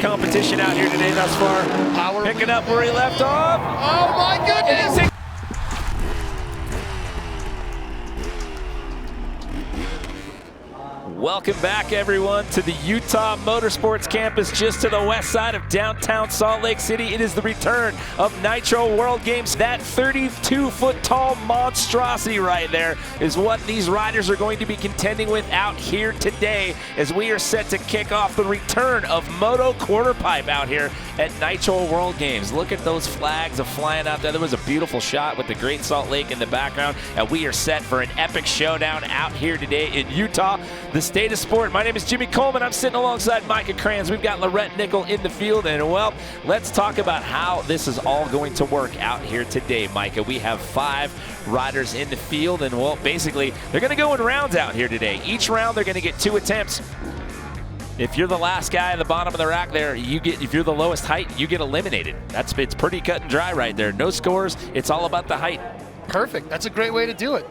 competition out here today thus far. Picking up where he left off. Oh my goodness! Welcome back, everyone, to the Utah Motorsports Campus just to the west side of downtown Salt Lake City. It is the return of Nitro World Games. That 32-foot-tall monstrosity right there is what these riders are going to be contending with out here today as we are set to kick off the return of Moto Quarterpipe out here at Nitro World Games. Look at those flags flying out there. There was a beautiful shot with the Great Salt Lake in the background, and we are set for an epic showdown out here today in Utah. The state of sport. My name is Jimmy Coleman. I'm sitting alongside Micah Kranz. We've got Lorette Nickel in the field, and well, let's talk about how this is all going to work out here today, Micah. We have 5 riders in the field, and well, basically, they're going to go in rounds out here today. Each round, they're going to get 2 attempts. If you're the last guy at the bottom of the rack there, if you're the lowest height, you get eliminated. It's pretty cut and dry right there. No scores. It's all about the height. Perfect. That's a great way to do it.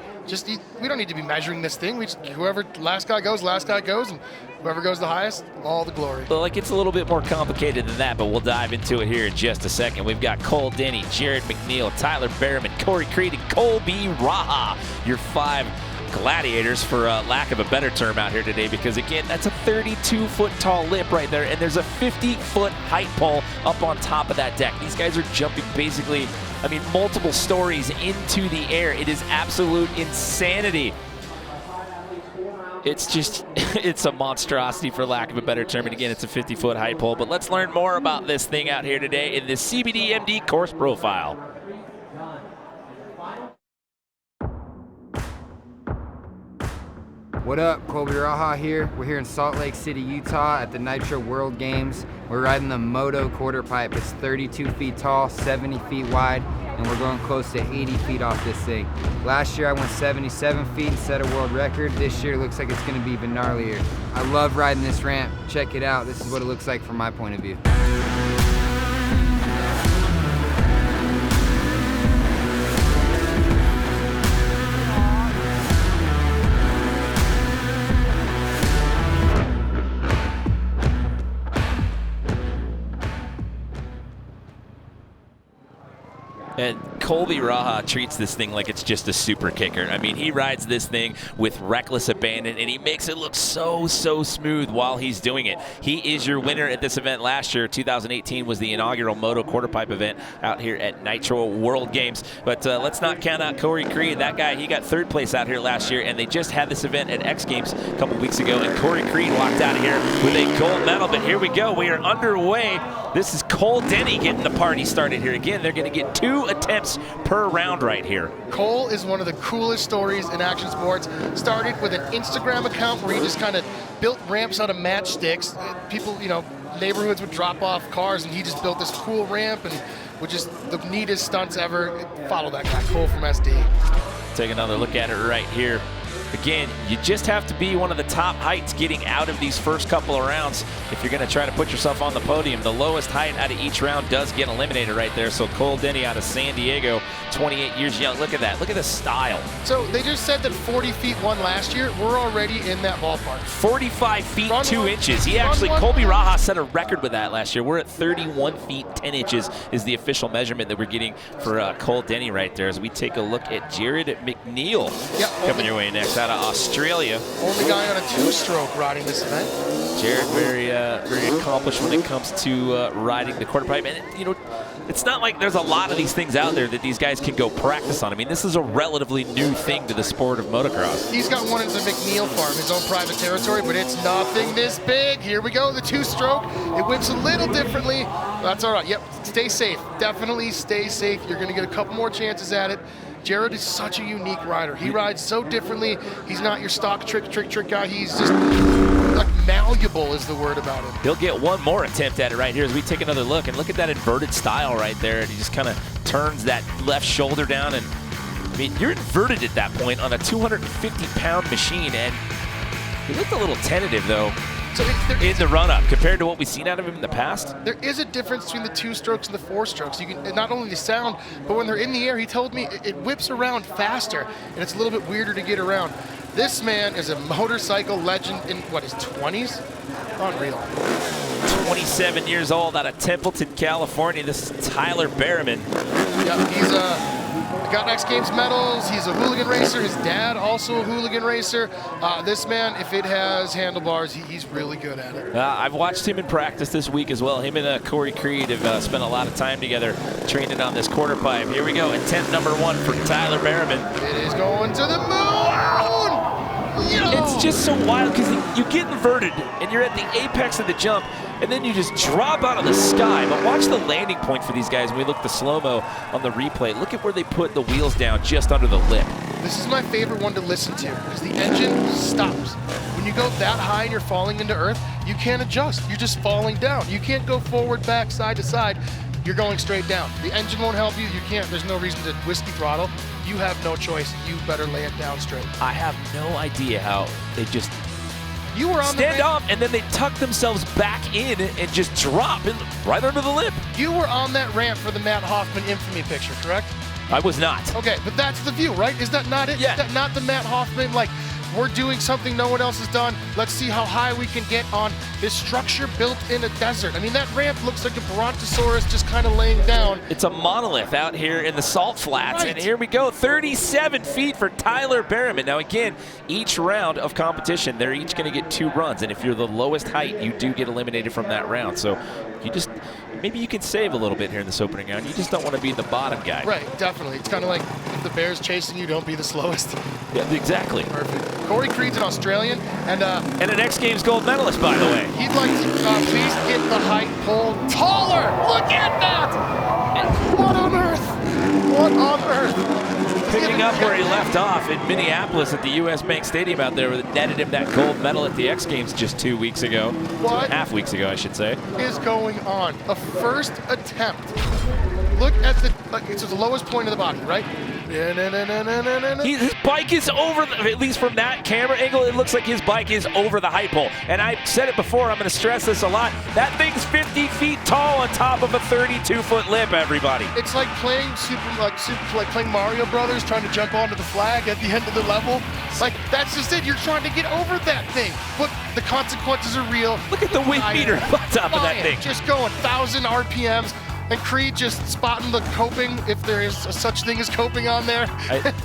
We don't need to be measuring this thing. Whoever last guy goes, and whoever goes the highest, all the glory. Well, it's a little bit more complicated than that, but we'll dive into it here in just a second. We've got Cole Denny, Jared McNeil, Tyler Berriman, Corey Creed, and Colby Raha, your 5 gladiators, for lack of a better term, out here today, because again, that's a 32-foot tall lip right there, and there's a 50-foot height pole up on top of that deck. These guys are jumping basically, multiple stories into the air. It is absolute insanity. It's a monstrosity, for lack of a better term, and again, it's a 50-foot height pole. But let's learn more about this thing out here today in the CBDMD course profile. What up, Colby Raha here. We're here in Salt Lake City, Utah at the Nitro World Games. We're riding the Moto Quarterpipe. It's 32 feet tall, 70 feet wide, and we're going close to 80 feet off this thing. Last year I went 77 feet and set a world record. This year looks like it's gonna be even gnarlier. I love riding this ramp. Check it out. This is what it looks like from my point of view. And Colby Raha treats this thing like it's just a super kicker. He rides this thing with reckless abandon, and he makes it look so smooth while he's doing it. He is your winner at this event last year. 2018 was the inaugural Moto Quarterpipe event out here at Nitro World Games. But let's not count out Corey Creed. That guy, he got 3rd place out here last year, and they just had this event at X Games a couple weeks ago, and Corey Creed walked out of here with a gold medal. But here we go. We are underway. This is Cole Denny getting the party started here. Again, they're going to get 2 attempts per round right here. Cole is one of the coolest stories in action sports. Started with an Instagram account where he just kind of built ramps out of matchsticks. People, neighborhoods would drop off cars, and he just built this cool ramp, and with just the neatest stunts ever. Follow that guy, Cole from SD. Take another look at it right here. Again, you just have to be one of the top heights getting out of these first couple of rounds if you're going to try to put yourself on the podium. The lowest height out of each round does get eliminated right there. So Cole Denny out of San Diego, 28 years young. Look at that. Look at the style. So they just said that 40 feet won last year. We're already in that ballpark. 45 feet, 2 inches. Colby Raha set a record with that last year. We're at 31 feet, 10 inches is the official measurement that we're getting for Cole Denny right there as we take a look at Jared McNeil coming your way next out of Australia. Only guy on a 2-stroke riding this event. Jared, very accomplished when it comes to riding the quarterpipe. And, it's not like there's a lot of these things out there that these guys can go practice on. This is a relatively new thing to the sport of motocross. He's got one at the McNeil farm, his own private territory, but it's nothing this big. Here we go, the 2-stroke. It whips a little differently. That's all right. Yep, stay safe. Definitely stay safe. You're going to get a couple more chances at it. Jared is such a unique rider. He rides so differently. He's not your stock trick guy. He's just like malleable is the word about him. He'll get one more attempt at it right here as we take another look. And look at that inverted style right there. And he just kind of turns that left shoulder down. And you're inverted at that point on a 250-pound machine. And he looked a little tentative, though. So in the run-up, compared to what we've seen out of him in the past? There is a difference between the 2-strokes and the 4-strokes. You can not only the sound, but when they're in the air, he told me it whips around faster, and it's a little bit weirder to get around. This man is a motorcycle legend in, what, his 20s? Unreal. 27 years old out of Templeton, California. This is Tyler Berriman. Yeah, he's got X Games medals. He's a hooligan racer. His dad also a hooligan racer. This man, if it has handlebars, he's really good at it. I've watched him in practice this week as well. Him and Corey Creed have spent a lot of time together training on this quarter pipe. Here we go, attempt number 1 for Tyler Berriman. It is going to the moon! It's just so wild because you get inverted and you're at the apex of the jump and then you just drop out of the sky. But watch the landing point for these guys when we look at the slow-mo on the replay. Look at where they put the wheels down just under the lip. This is my favorite one to listen to because the engine stops. When you go that high and you're falling into earth, you can't adjust. You're just falling down. You can't go forward, back, side to side. You're going straight down. The engine won't help you. You can't. There's no reason to whiskey throttle. You have no choice. You better lay it down straight. I have no idea how they just stand up and then they tuck themselves back in and just drop in right under the lip. You were on that ramp for the Matt Hoffman infamy picture, correct? I was not. Okay, but that's the view, right? Is that not it? Yeah. Is that not the Matt Hoffman, like, we're doing something no one else has done. Let's see how high we can get on this structure built in a desert. I mean, that ramp looks like a brontosaurus just kind of laying down. It's a monolith out here in the salt flats. Right. And here we go, 37 feet for Tyler Berriman. Now again, each round of competition, they're each gonna get 2 runs. And if you're the lowest height, you do get eliminated from that round. So you just, maybe you can save a little bit here in this opening round. You just don't want to be the bottom guy. Right, definitely. It's kind of like if the bear's chasing you, don't be the slowest. Yeah, exactly. Perfect. Corey Creed's an Australian, and an X Games gold medalist, by the way. He'd like to please get the height pulled taller. Look at that! What on earth? What on earth? Picking up where he left off in Minneapolis at the U.S. Bank Stadium out there, where they netted him that gold medal at the X Games just 2 weeks ago. What 2.5 weeks ago, I should say. Is going on? A first attempt. Look at the, it's the lowest point of the body, right? His bike is over, at least from that camera angle, it looks like his bike is over the height pole. And I said it before, I'm going to stress this a lot. That thing's 50 feet tall on top of a 32-foot lip, everybody. It's like playing like playing Mario Brothers, trying to jump onto the flag at the end of the level. Like, that's just it. You're trying to get over that thing. But the consequences are real. Look at the wind meter on top of that thing. Just going 1,000 RPMs. And Creed just spotting the coping, if there is a such thing as coping on there.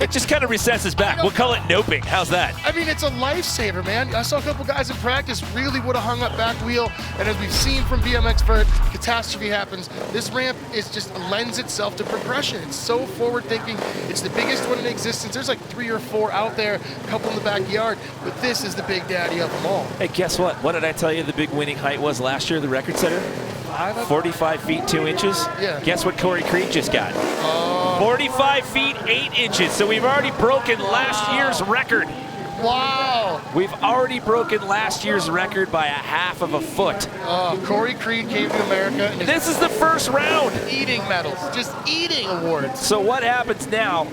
It just kind of recesses back. We'll call it noping. How's that? I mean, it's a lifesaver, man. I saw a couple guys in practice really would have hung up back wheel. And as we've seen from BMX Vert, catastrophe happens. This ramp is just lends itself to progression. It's so forward thinking. It's the biggest one in existence. There's like 3 or 4 out there, a couple in the backyard. But this is the big daddy of them all. Hey, guess what? What did I tell you the big winning height was last year, the record setter? 45 feet 2 inches. Yeah. Guess what Corey Creed just got? 45 feet 8 inches. So we've already broken last year's record. Wow. We've already broken last year's record by 1/2 of a foot. Corey Creed came to America. And this is the first round. Eating medals, just eating awards. So what happens now?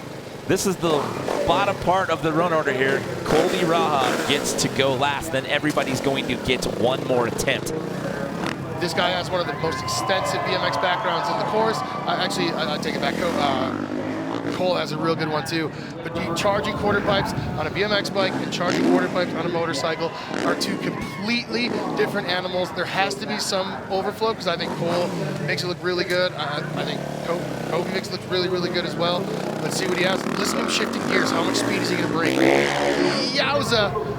This is the bottom part of the run order here. Colby Raha gets to go last. Then everybody's going to get one more attempt. This guy has one of the most extensive BMX backgrounds in the course. I take it back. Cole has a real good one too. But charging quarter pipes on a BMX bike and charging quarter pipes on a motorcycle are 2 completely different animals. There has to be some overflow because I think Cole makes it look really good. I think Kobe makes it look really, really good as well. Let's see what he has. Listen to him shifting gears. How much speed is he going to bring? Yowza!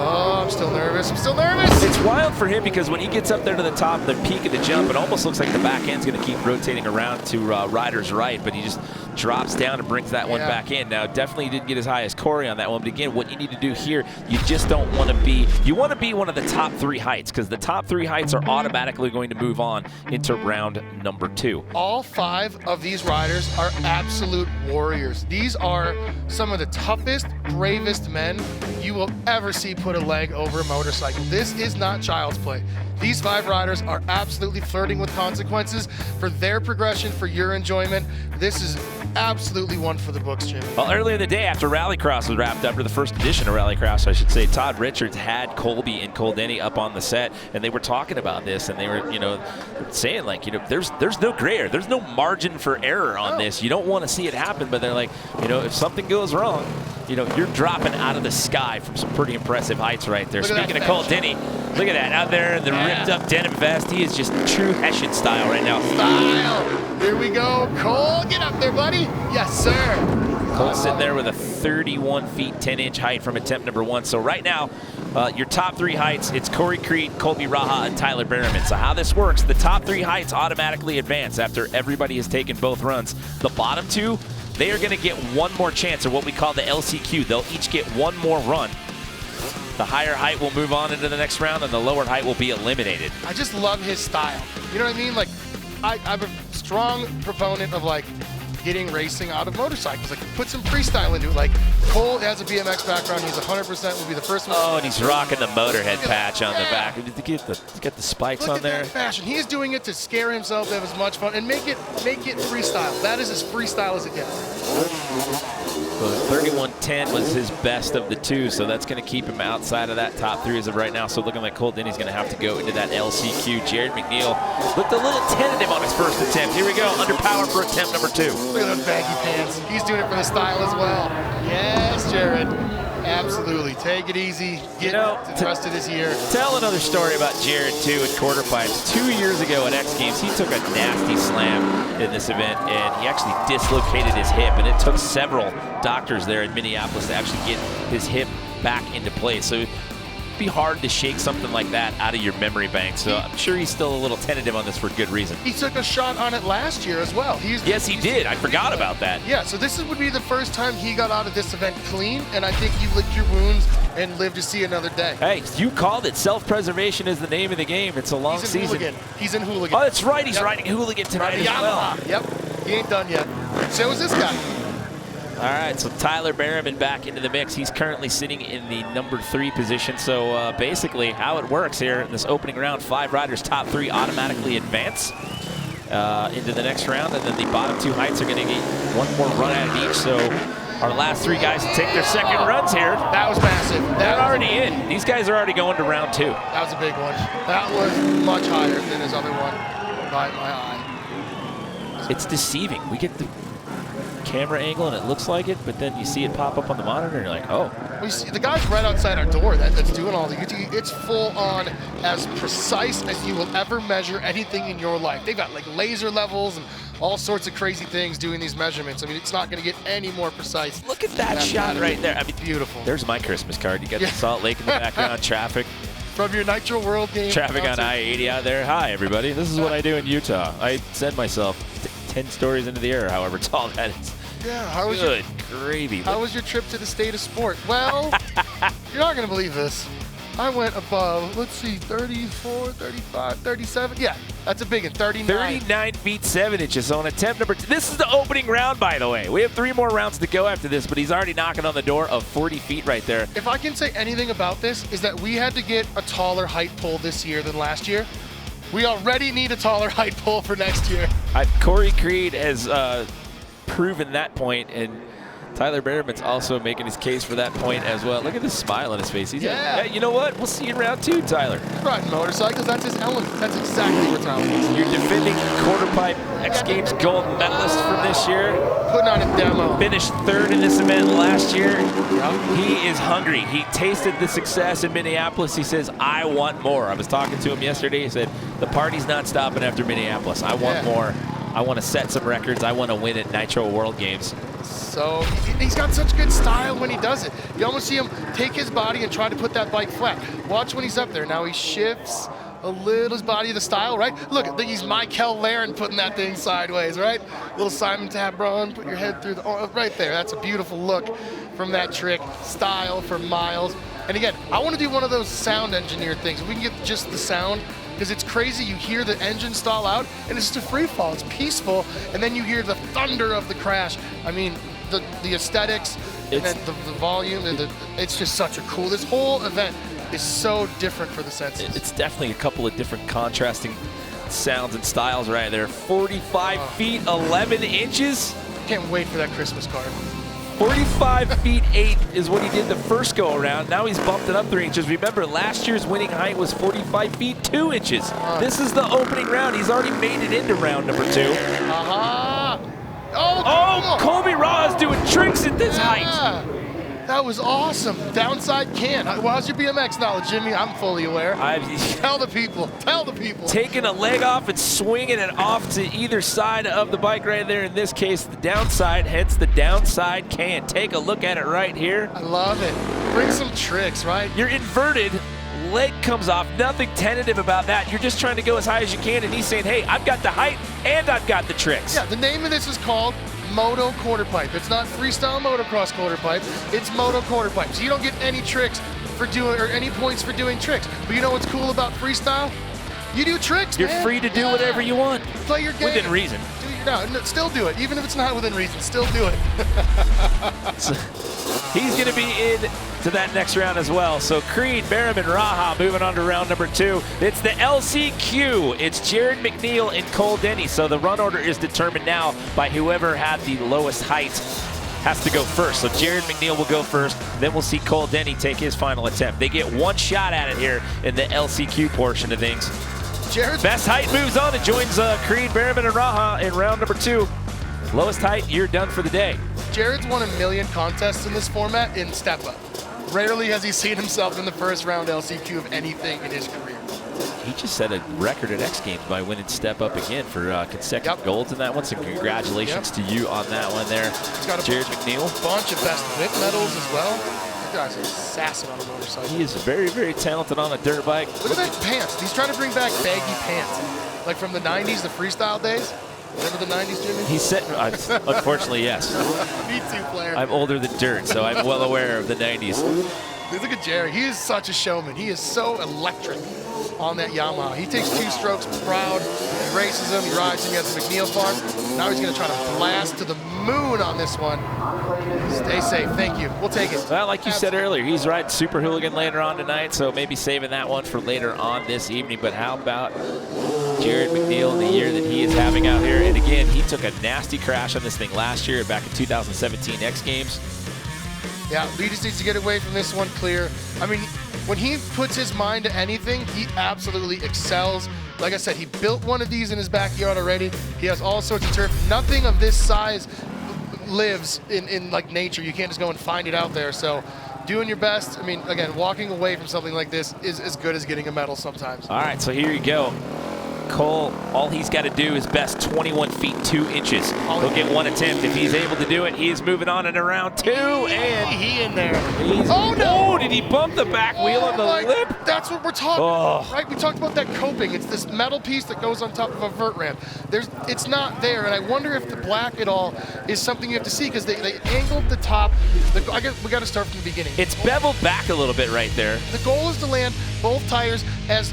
Oh, I'm still nervous. I'm still nervous. It's wild for him because when he gets up there to the top, the peak of the jump, it almost looks like the back end's going to keep rotating around to rider's right, but he just drops down and brings that one back in. Now, definitely didn't get as high as Corey on that one, but again, what you need to do here, you just don't want to be, you want to be one of the top 3 heights because the top 3 heights are automatically going to move on into round number 2. All 5 of these riders are absolute warriors. These are some of the toughest, bravest men you will ever see put a leg over a motorcycle. This is not child's play. These 5 riders are absolutely flirting with consequences for their progression, for your enjoyment. This is absolutely one for the books, Jim. Well, earlier in the day after Rallycross was wrapped up, or the first edition of Rallycross, I should say, Todd Richards had Colby and Cole Denny up on the set, and they were talking about this, and they were, saying like, there's no gray area, there's no margin for error on this. You don't want to see it happen, but they're like, if something goes wrong, You know, you're dropping out of the sky from some pretty impressive heights right there. Speaking of Cole Denny, look at that out there in the ripped up denim vest. He is just true Hessian style right now. Style. Here we go. Cole, get up there, buddy. Yes, sir. Cole's sitting there with a 31 feet 10-inch height from attempt number 1. So right now, your top 3 heights, it's Corey Creed, Colby, Raha, and Tyler Berriman. So how this works, the top 3 heights automatically advance after everybody has taken both runs. The bottom 2, they are going to get one more chance, or what we call the LCQ. They'll each get one more run. The higher height will move on into the next round, and the lower height will be eliminated. I just love his style. You know what I mean? Like, I'm a strong proponent of, like, getting racing out of motorcycles. Like, put some freestyle into it. Like, Cole has a BMX background. He's 100% will be the first one. Oh, and he's rocking the Motorhead patch on the back. Get the spikes on there. Look at that fashion. He's doing it to scare himself, to have as much fun, and make it freestyle. That is as freestyle as it gets. Well, 31.10 was his best of the 2, so that's going to keep him outside of that top 3 as of right now. So looking like Cole Denny's going to have to go into that LCQ. Jared McNeil looked a little tentative on his first attempt. Here we go, underpowered for attempt number 2. Look at those baggy pants. He's doing it for the style as well. Yes, Jared. Absolutely. Take it easy. Get to the rest of this year. Tell another story about Jared, too, at Quarterpipes. 2 years ago at X Games, he took a nasty slam in this event, and he actually dislocated his hip, and it took several doctors there in Minneapolis to actually get his hip back into place. So it'd be hard to shake something like that out of your memory bank. So I'm sure he's still a little tentative on this for good reason. He took a shot on it last year as well. Yes, he did. I forgot about that. Yeah, so this would be the first time he got out of this event clean, and I think you licked your wounds and lived to see another day. Hey, you called it. Self-preservation is the name of the game. It's a long season. Hooligan. He's in Hooligan. Oh, that's right. He's riding Hooligan tonight as well. Yep. He ain't done yet. So is this guy. All right, so Tyler Berriman back into the mix. He's currently sitting in the number 3 position. So basically how it works here in this opening round, 5 riders, top 3 automatically advance into the next round, and then the bottom 2 heights are going to get one more run out of each. So our last 3 guys to take their second runs here. That was massive. They're already in. These guys are already going to round 2. That was a big one. That was much higher than his other one by my eye. It's deceiving. We get the camera angle and it looks like it, but then you see it pop up on the monitor and you're like, oh. Well, you see, the guy's right outside our door that's doing all the UT. It's full on as precise as you will ever measure anything in your life. They've got like laser levels and all sorts of crazy things doing these measurements. I mean, it's not going to get any more precise. Look at that shot right there. I mean, beautiful. There's my Christmas card. You got the Salt Lake in the background, traffic. From your Nitro World Games. Traffic on I-80 out there. Hi, everybody. This is what I do in Utah. I send myself 10 stories into the air, however tall that is. Yeah, how was Good gravy. How was your trip to the state of sport? Well, you're not going to believe this. I went above, let's see, 34, 35, 37. Yeah, that's a big one, 39. 39 feet 7 inches on attempt number 2. This is the opening round, by the way. We have 3 more rounds to go after this, but he's already knocking on the door of 40 feet right there. If I can say anything about this, is that we had to get a taller height pole this year than last year. We already need a taller height pole for next year. Corey Creed has proven that point, and Tyler Berriman's also making his case for that point as well. Look at the smile on his face. He's like, hey, you know what? We'll see you in round 2, Tyler. Riding motorcycles, that's his element. That's exactly what Tyler is. You're defending Quarterpipe X Games gold medalist from this year. Putting on a demo. Finished 3rd in this event last year. Yep. He is hungry. He tasted the success in Minneapolis. He says, I want more. I was talking to him yesterday. He said, the party's not stopping after Minneapolis. I want more. I want to set some records. I want to win at Nitro World Games. So he's got such good style when he does it. You almost see him take his body and try to put that bike flat. Watch when he's up there. Now he shifts a little his body, the style, right? Look, I think he's Michael Laren putting that thing sideways, right? Little Simon Tabron, put your head through the, right there. That's a beautiful look from that trick. Style for miles. And again, I want to do one of those sound engineer things. If we can get just the sound, because it's crazy. You hear the engine stall out, and it's just a free fall. It's peaceful, and then you hear the thunder of the crash. I mean, the aesthetics, and then the volume, and it's just such a cool. This whole event is so different for the senses. It's definitely a couple of different contrasting sounds and styles right there. 45 feet 11 inches. Can't wait for that Christmas card. 45 feet 8 is what he did the first go around. Now he's bumped it up 3 inches. Remember, last year's winning height was 45 feet 2 inches. This is the opening round. He's already made it into round number 2. Oh, Colby Raha is doing tricks at this height. That was awesome. Downside can. Well, how's your BMX knowledge, Jimmy? I'm fully aware. Tell the people. Tell the people. Taking a leg off and swinging it off to either side of the bike right there. In this case, the downside, hence the downside can. Take a look at it right here. I love it. Bring some tricks, right? You're inverted. Leg comes off, nothing tentative about that. You're just trying to go as high as you can, and he's saying, hey, I've got the height and I've got the tricks. Yeah, the name of this is called Moto Quarterpipe. It's not freestyle motocross quarterpipe, it's Moto Quarterpipe. So you don't get any tricks for doing, or any points for doing tricks. But you know what's cool about freestyle? You do tricks, You're man. free to do whatever you want. Play your game. Within reason. No, still do it. Even if it's not within reason, still do it. So he's going to be in to that next round as well. So Creed, Barham, and Raha moving on to round number 2. It's the LCQ. It's Jared McNeil and Cole Denny. So the run order is determined now by whoever had the lowest height has to go first. So Jared McNeil will go first. Then we'll see Cole Denny take his final attempt. They get one shot at it here in the LCQ portion of things. Jared's best height moves on and joins Creed, Barrowman, and Raha in round number 2. Lowest height, you're done for the day. Jared's won 1 million contests in this format in step up. Rarely has he seen himself in the first round LCQ of anything in his career. He just set a record at X Games by winning step up again for consecutive golds in that one. So congratulations to you on that one there. He's got Jared McNeil. Bunch of best whip medals as well. That guy's assassin on a motorcycle. He is very, very talented on a dirt bike. Look at that pants. He's trying to bring back baggy pants. Like from the 90s, the freestyle days. Remember the 90s, Jimmy? He's set, unfortunately, yes. Me too, player. I'm older than dirt, so I'm well aware of the 90s. Look at Jerry. He is such a showman. He is so electric on that Yamaha. He takes 2 strokes proud. He races him. He rides him at the McNeil farm. Now he's going to try to blast to the moon on this one. Stay safe. Thank you. We'll take it. Well, like you said earlier, he's riding Super Hooligan later on tonight, so maybe saving that one for later on this evening. But how about Jared McNeil in the year that he is having out here? And again, he took a nasty crash on this thing last year back in 2017 X Games. Yeah, Lee just needs to get away from this one clear. I mean, when he puts his mind to anything, he absolutely excels. Like I said, he built one of these in his backyard already. He has all sorts of turf. Nothing of this size lives in like nature. You can't just go and find it out there. So doing your best. I mean, again, walking away from something like this is as good as getting a medal sometimes. All right, so here you go. Cole, all he's got to do is best 21 feet 2 inches. He'll get one attempt. If he's able to do it, he's moving on in round 2. And he in there. Oh, no! Oh, did he bump the back wheel on the lip? That's what we're talking about, right? We talked about that coping. It's this metal piece that goes on top of a vert ramp. It's not there, and I wonder if the black at all is something you have to see, because they angled the top. We got to start from the beginning. It's beveled back a little bit right there. The goal is to land both tires as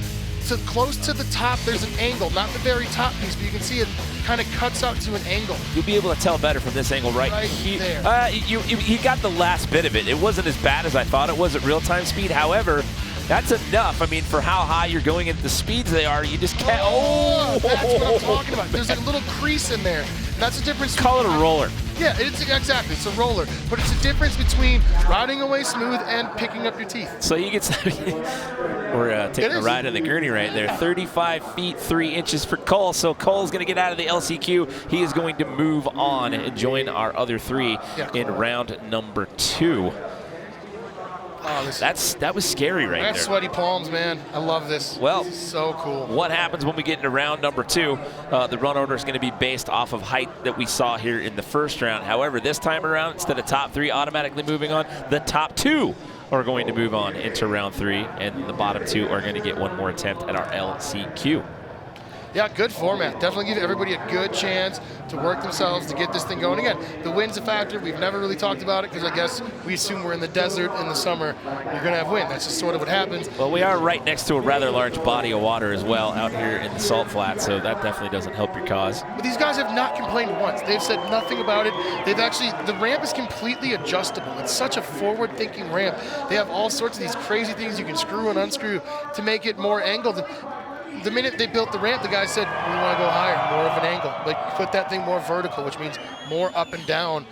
close to the top. There's an angle, not the very top piece, but you can see it kind of cuts out to an angle. You'll be able to tell better from this angle right there. He got the last bit of it. It wasn't as bad as I thought it was at real-time speed. However, that's enough. I mean, for how high you're going at the speeds they are, you just can't. Oh, that's what I'm talking about. There's like a little crease in there. That's the difference. Call it a roller. Yeah, exactly. It's a roller, but it's a difference between riding away smooth and picking up your teeth. So you get we're taking a ride on the gurney right there. 35 feet 3 inches for Cole. So Cole's going to get out of the LCQ. He is going to move on and join our other 3 in round number 2. Oh, that was scary right there. Sweaty palms, man. I love this. Well, this is so cool. What happens when we get into round number 2? The run order is going to be based off of height that we saw here in the first round. However, this time around, instead of top 3 automatically moving on, the top 2 are going to move on into round 3, and the bottom 2 are going to get one more attempt at our LCQ. Yeah, good format. Definitely give everybody a good chance to work themselves to get this thing going. Again, the wind's a factor. We've never really talked about it because I guess we assume we're in the desert in the summer. You're going to have wind. That's just sort of what happens. Well, we are right next to a rather large body of water as well out here in the salt flat, so that definitely doesn't help your cause. But these guys have not complained once. They've said nothing about it. They've actually, the ramp is completely adjustable. It's such a forward-thinking ramp. They have all sorts of these crazy things you can screw and unscrew to make it more angled. The minute they built the ramp, the guy said, we want to go higher, more of an angle. Like, put that thing more vertical, which means more up and down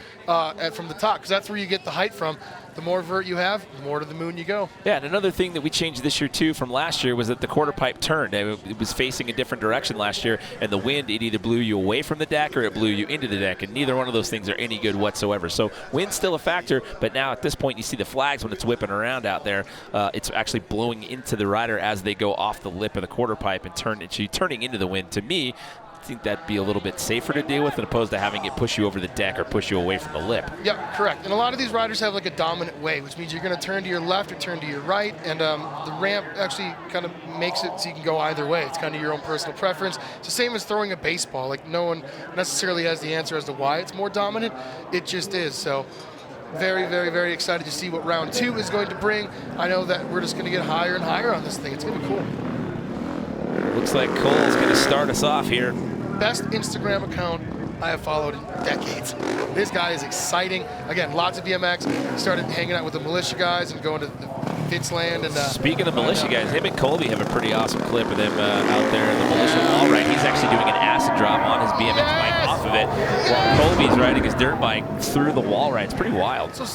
from the top, because that's where you get the height from. the more vert you have, the more to the moon you go. Yeah, and another thing that we changed this year too from last year was that the quarter pipe turned. It was facing a different direction last year, and the wind, it either blew you away from the deck or it blew you into the deck, and neither one of those things are any good whatsoever. So wind's still a factor, but now at this point you see the flags when it's whipping around out there. It's actually blowing into the rider as they go off the lip of the quarter pipe and turning into the wind. To me, I think that'd be a little bit safer to deal with as opposed to having it push you over the deck or push you away from the lip. Yeah, correct. And a lot of these riders have like a dominant way, which means you're going to turn to your left or turn to your right, and the ramp actually kind of makes it so you can go either way. It's kind of your own personal preference. It's the same as throwing a baseball. Like, no one necessarily has the answer as to why it's more dominant. It just is. So very, very, very excited to see what round 2 is going to bring. I know that we're just going to get higher and higher on this thing. It's going to be cool. Looks like Cole's going to start us off here. Best Instagram account I have followed in decades. This guy is exciting. Again, lots of BMX. He started hanging out with the militia guys and going to the Fitzland. And speaking of militia guys, him and Colby have a pretty awesome clip of them out there in the militia wall ride. He's actually doing an acid drop on his BMX bike off of it while Colby's riding his dirt bike through the wall ride. It's pretty wild. So,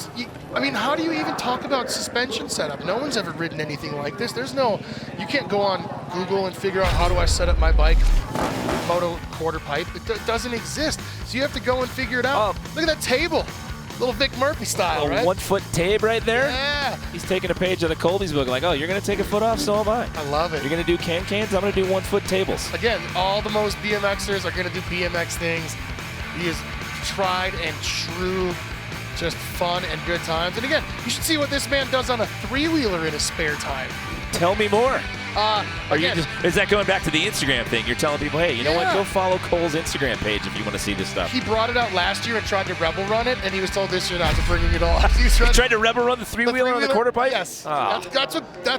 I mean, how do you even talk about suspension setup? No one's ever ridden anything like this. You can't go on Google and figure out how do I set up my bike, Moto Quarterpipe. It doesn't exist. So you have to go and figure it out. Look at that table. Little Vic Murphy style, right? 1 foot tape right there. Yeah. He's taking a page out of Colby's book, like, oh, you're going to take a foot off, so am I. I love it. You're going to do cans, I'm going to do 1 foot tables. Again, all the most BMXers are going to do BMX things. He is tried and true, just fun and good times. And again, you should see what this man does on a 3-wheeler in his spare time. Tell me more. Again, Is that going back to the Instagram thing? You're telling people, hey, you know what? Go follow Cole's Instagram page if you want to see this stuff. He brought it out last year and tried to rebel run it, and he was told this year not to bring it all. He tried to rebel run the 3-wheeler on the quarter pipe? Yes. That's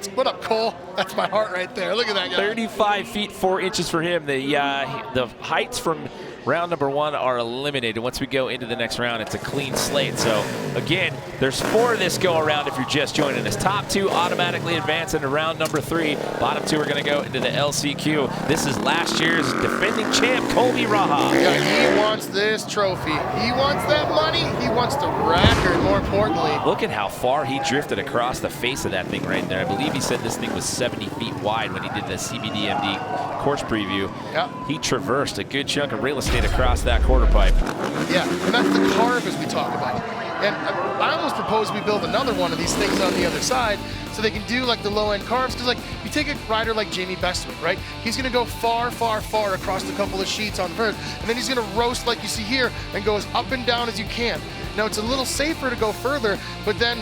what up, Cole. That's my heart right there. Look at that guy. 35 feet 4 inches for him. The heights from round number 1 are eliminated. Once we go into the next round, it's a clean slate. So again, there's 4 of this go around if you're just joining us. Top 2 automatically advance into round number 3. Bottom 2 are going to go into the LCQ. This is last year's defending champ, Colby Raha. Yeah, he wants this trophy. He wants that money. He wants the record, more importantly. Look at how far he drifted across the face of that thing right there. I believe he said this thing was 70 feet wide when he did the CBDMD course preview. Yeah. He traversed a good chunk of real estate across that quarter pipe. Yeah, and that's the carve as we talk about. And I almost propose we build another one of these things on the other side so they can do like the low-end carves. Because like you take a rider like Jamie Bestwick, right? He's going to go far, far, far across a couple of sheets on vert, and then he's going to roast like you see here and go as up and down as you can. Now it's a little safer to go further, but then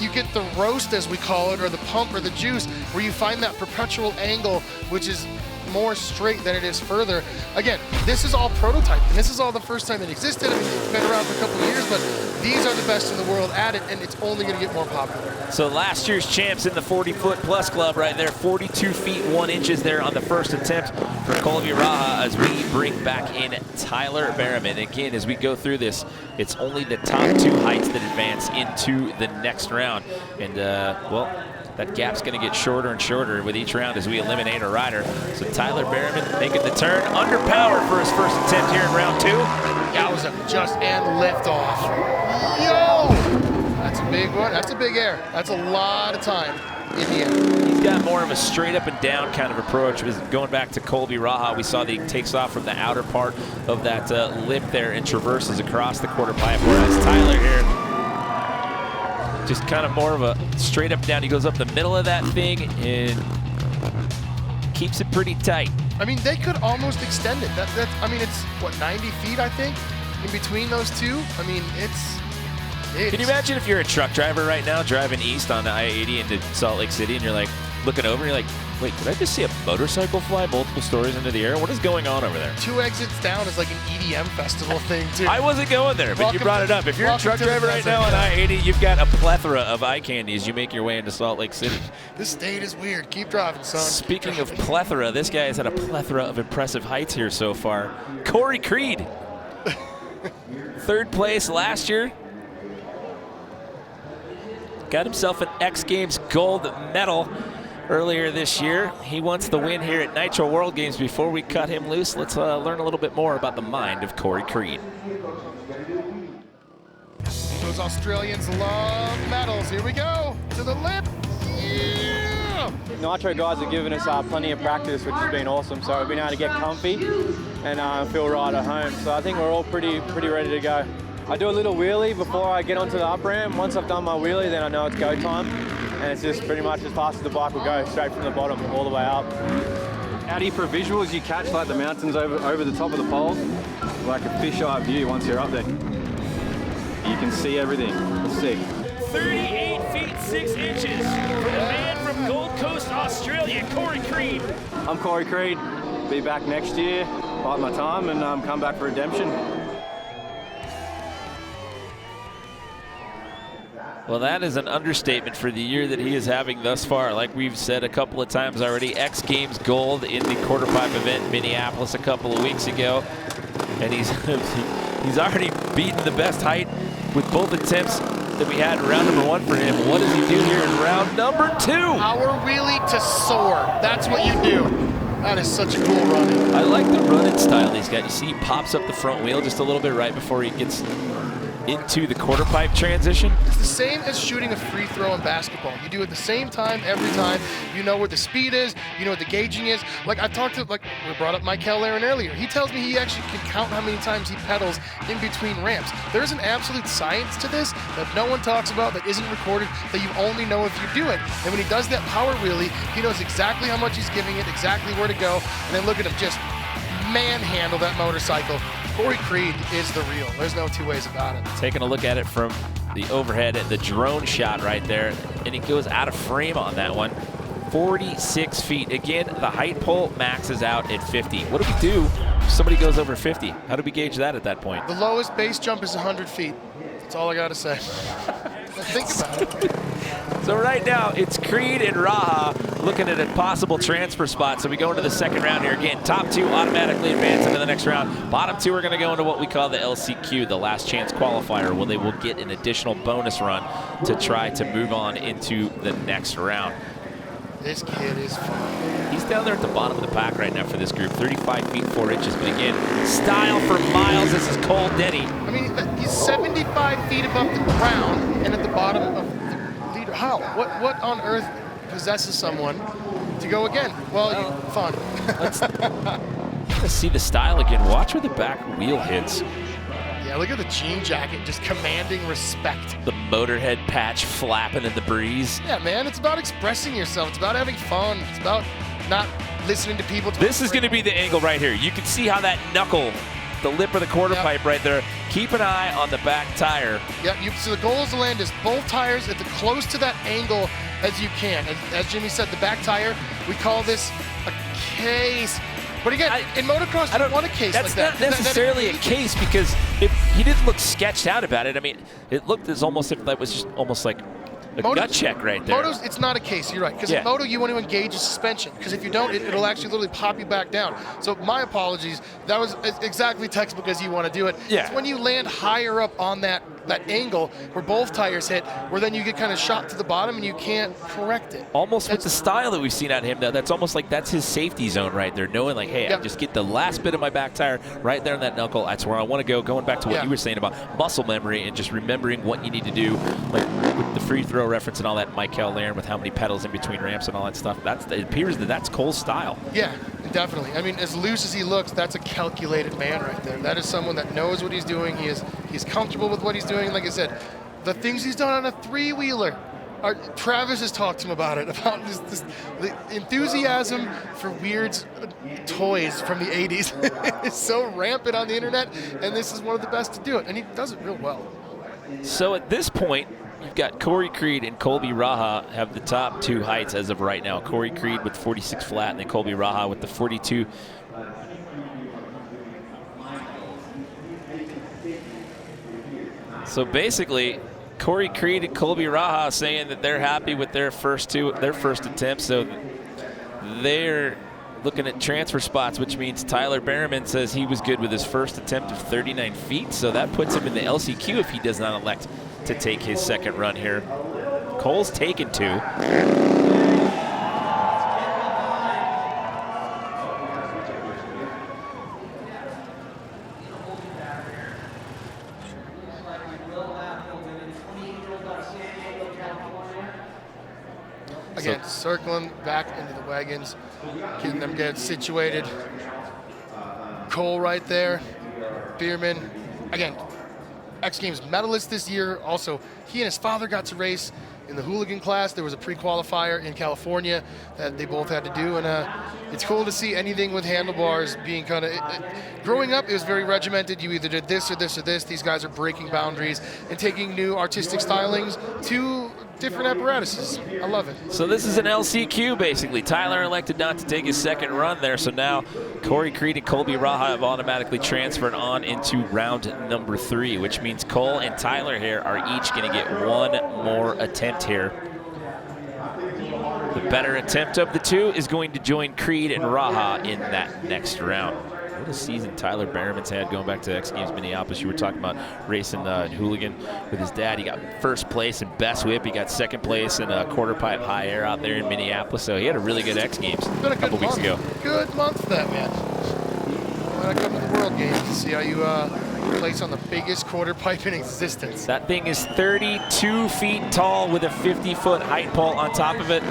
you get the roast, as we call it, or the pump or the juice, where you find that perpetual angle, which is more straight than it is further. Again, this is all prototype, and this is all the first time it existed. I mean, it's been around for a couple of years, but these are the best in the world at it, and it's only going to get more popular. So last year's champs in the 40-foot plus club right there, 42 feet 1 inches there on the first attempt for Colby Raha as we bring back in Tyler Berriman. Again, as we go through this, it's only the top 2 heights that advance into the next round. And, well, that gap's going to get shorter and shorter with each round as we eliminate a rider. So Tyler Berriman making the turn, underpowered for his first attempt here in round 2. Yowza, just and lift off. Yo! That's a big one. That's a big air. That's a lot of time in the air. He's got more of a straight up and down kind of approach. Going back to Colby Raha, we saw that he takes off from the outer part of that lip there and traverses across the quarter pipe, whereas Tyler here, just kind of more of a straight up down. He goes up the middle of that thing and keeps it pretty tight. I mean, they could almost extend it. I mean, it's, what, 90 feet, I think, in between those two? I mean, it's Can you imagine if you're a truck driver right now driving east on the I-80 into Salt Lake City and you're like, looking over and you're like, wait, did I just see a motorcycle fly multiple stories into the air? What is going on over there? 2 exits down is like an EDM festival thing, too. I wasn't going there, but you brought it up. If you're a truck driver right now on I-80, you've got a plethora of eye candy as you make your way into Salt Lake City. This state is weird. Keep driving, son. Speaking of plethora, this guy has had a plethora of impressive heights here so far. Corey Creed. 3rd place last year. Got himself an X Games gold medal earlier this year. He wants the win here at Nitro World Games. Before we cut him loose, let's learn a little bit more about the mind of Corey Creed. Those Australians love medals. Here we go, to the lip. Yeah! Nitro guys have given us plenty of practice, which has been awesome. So we've been able to get comfy and feel right at home. So I think we're all pretty ready to go. I do a little wheelie before I get onto the up ramp. Once I've done my wheelie, then I know it's go time. And it's just pretty much as fast as the bike will go, straight from the bottom all the way up. How do you for visuals? You catch like the mountains over the top of the pole, like a fisheye view once you're up there. You can see everything. It's sick. 38 feet 6 inches for the man from Gold Coast, Australia, Corey Creed. I'm Corey Creed. Be back next year, bide my time, and come back for redemption. Well, that is an understatement for the year that he is having thus far. Like we've said a couple of times already, X Games gold in the quarterpipe event in Minneapolis a couple of weeks ago. And he's already beaten the best height with both attempts that we had in round number 1 for him. What does he do here in round number 2? Power wheelie to soar. That's what you do. That is such a cool run. I like the running style he's got. You see he pops up the front wheel just a little bit right before he gets into the quarterpipe transition. It's the same as shooting a free throw in basketball. You do it the same time every time. You know where the speed is. You know what the gauging is. Like I talked to, like we brought up Axell earlier. He tells me he actually can count how many times he pedals in between ramps. There's an absolute science to this that no one talks about, that isn't recorded, that you only know if you do it. And when he does that power wheelie, he knows exactly how much he's giving it, exactly where to go. And then look at him just manhandle that motorcycle. Corey Creed is the real. There's no two ways about it. Taking a look at it from the overhead at the drone shot right there, and he goes out of frame on that one. 46 feet. Again, the height pole maxes out at 50. What do we do if somebody goes over 50? How do we gauge that at that point? The lowest base jump is 100 feet. That's all I got to say. Think about it. So right now, it's Creed and Raha looking at a possible transfer spot. So we go into the second round here again. Top 2 automatically advance into the next round. Bottom 2 are going to go into what we call the LCQ, the last chance qualifier, where they will get an additional bonus run to try to move on into the next round. This kid is fun. He's down there at the bottom of the pack right now for this group, 35 feet 4 inches. But again, style for miles. This is Cole Denny. I mean, he's 75 feet above the ground and at the bottom of the leader. How? What on earth possesses someone to go again? Well, fun. Let's see the style again. Watch where the back wheel hits. Yeah, look at the jean jacket, just commanding respect. The motorhead patch flapping in the breeze. Yeah, man, it's about expressing yourself. It's about having fun. It's about not listening to people. This is going to be the angle right here. You can see how that knuckle, the lip of the quarterpipe right there. Keep an eye on the back tire. Yep, so the goal is to land as both tires at the close to that angle as you can. As Jimmy said, the back tire, we call this a case. But again, in motocross, I don't want a case like that. That's not necessarily a case, because he didn't look sketched out about it. I mean, it looked as almost if that was just almost like a gut check right there. Motos, it's not a case, you're right. Because in Moto, you want to engage the suspension. Because if you don't, it'll actually literally pop you back down. So my apologies. That was exactly textbook as you want to do it. Yeah. It's when you land higher up on that angle where both tires hit, where then you get kind of shot to the bottom and you can't correct it. Almost with the style that we've seen out of him, though, that's almost like that's his safety zone right there, knowing like, hey, I just get the last bit of my back tire right there in that knuckle. That's where I want to go. Going back to what you were saying about muscle memory and just remembering what you need to do, like with the free throw reference and all that, Axell Hodges with how many pedals in between ramps and all that stuff. It appears that that's Cole's style. Yeah, definitely. I mean, as loose as he looks, that's a calculated man right there. That is someone that knows what he's doing. He's comfortable with what he's doing. Like I said, the things he's done on a three-wheeler. Travis has talked to him about it, about the enthusiasm for weird toys from the 80s. It's so rampant on the internet, and this is one of the best to do it, and he does it real well. So at this point, you've got Corey Creed and Colby Raha have the top 2 heights as of right now. Corey Creed with 46 flat, and then Colby Raha with the 42. So basically, Corey Creed and Colby Raha saying that they're happy with their first attempts. So they're looking at transfer spots, which means Tyler Berriman says he was good with his first attempt of 39 feet. So that puts him in the LCQ if he does not elect to take his second run here. Cole's taken 2. Again, circling back into the wagons, getting them get situated. Cole right there, Bierman. Again, X Games medalist this year. Also, he and his father got to race in the hooligan class. There was a pre-qualifier in California that they both had to do, and it's cool to see anything with handlebars being kind of. Growing up, it was very regimented. You either did this or this or this. These guys are breaking boundaries and taking new artistic stylings to different apparatuses. I love it. So this is an LCQ, basically. Tyler elected not to take his second run there, so now Corey Creed and Colby Raha have automatically transferred on into round number 3, which means Cole and Tyler here are each going to get one more attempt here. The better attempt of the two is going to join Creed and Raha in that next round. What a season Tyler Berriman's had going back to X Games Minneapolis. You were talking about racing in hooligan with his dad. He got first place in best whip. He got second place in quarterpipe high air out there in Minneapolis. So he had a really good X Games a couple weeks ago. Good month for that, man. When I come to the World Games to see how you place on the biggest quarterpipe in existence. That thing is 32 feet tall with a 50-foot height pole on top of it.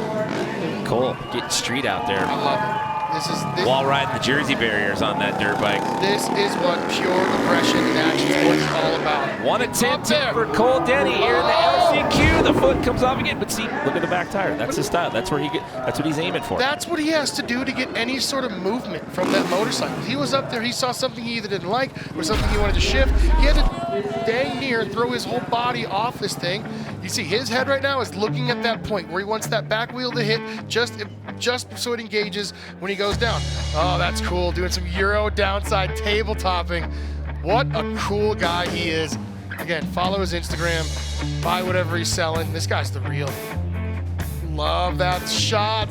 Cole getting street out there. I love it. This while riding the Jersey barriers on that dirt bike. This is what pure aggression in action is what it's all about. One attempt for Cole Denny here in the LCQ. The foot comes off again, but see, look at the back tire. That's his style. That's where that's what he's aiming for. That's what he has to do to get any sort of movement from that motorcycle. He was up there, he saw something he either didn't like or something he wanted to shift. He had to dang near throw his whole body off this thing. You see his head right now is looking at that point where he wants that back wheel to hit just so it engages when he goes down. Oh, that's cool. Doing some Euro downside table topping. What a cool guy he is. Again, follow his Instagram, buy whatever he's selling. This guy's the real. Love that shot.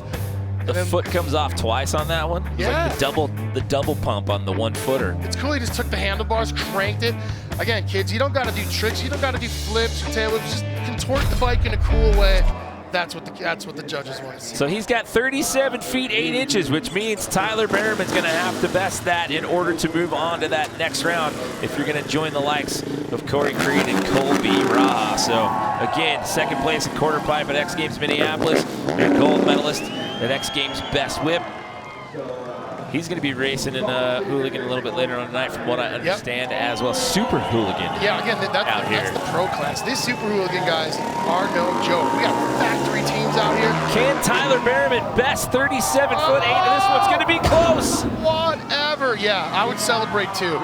The foot comes off twice on that one. It's yeah. Like the double pump on the 1-footer. It's cool. He just took the handlebars, cranked it. Again, kids, you don't got to do tricks. You don't got to do flips or tail whips. Just contort the bike in a cool way. That's what the judges want to see. So he's got 37 feet 8 inches, which means Tyler Berriman's going to have to best that in order to move on to that next round if you're going to join the likes of Corey Creed and Colby Raha. So again, second place in quarterpipe at X Games Minneapolis, and gold medalist at X Games Best Whip. He's going to be racing in hooligan a little bit later on tonight, from what I understand, as well. Super hooligan. Yeah, again, that's the pro class. These super hooligan guys are no joke. We got factory teams out here. Can Tyler Berriman best 37 foot 8? And this one's going to be close. Whatever. Yeah, I would celebrate too.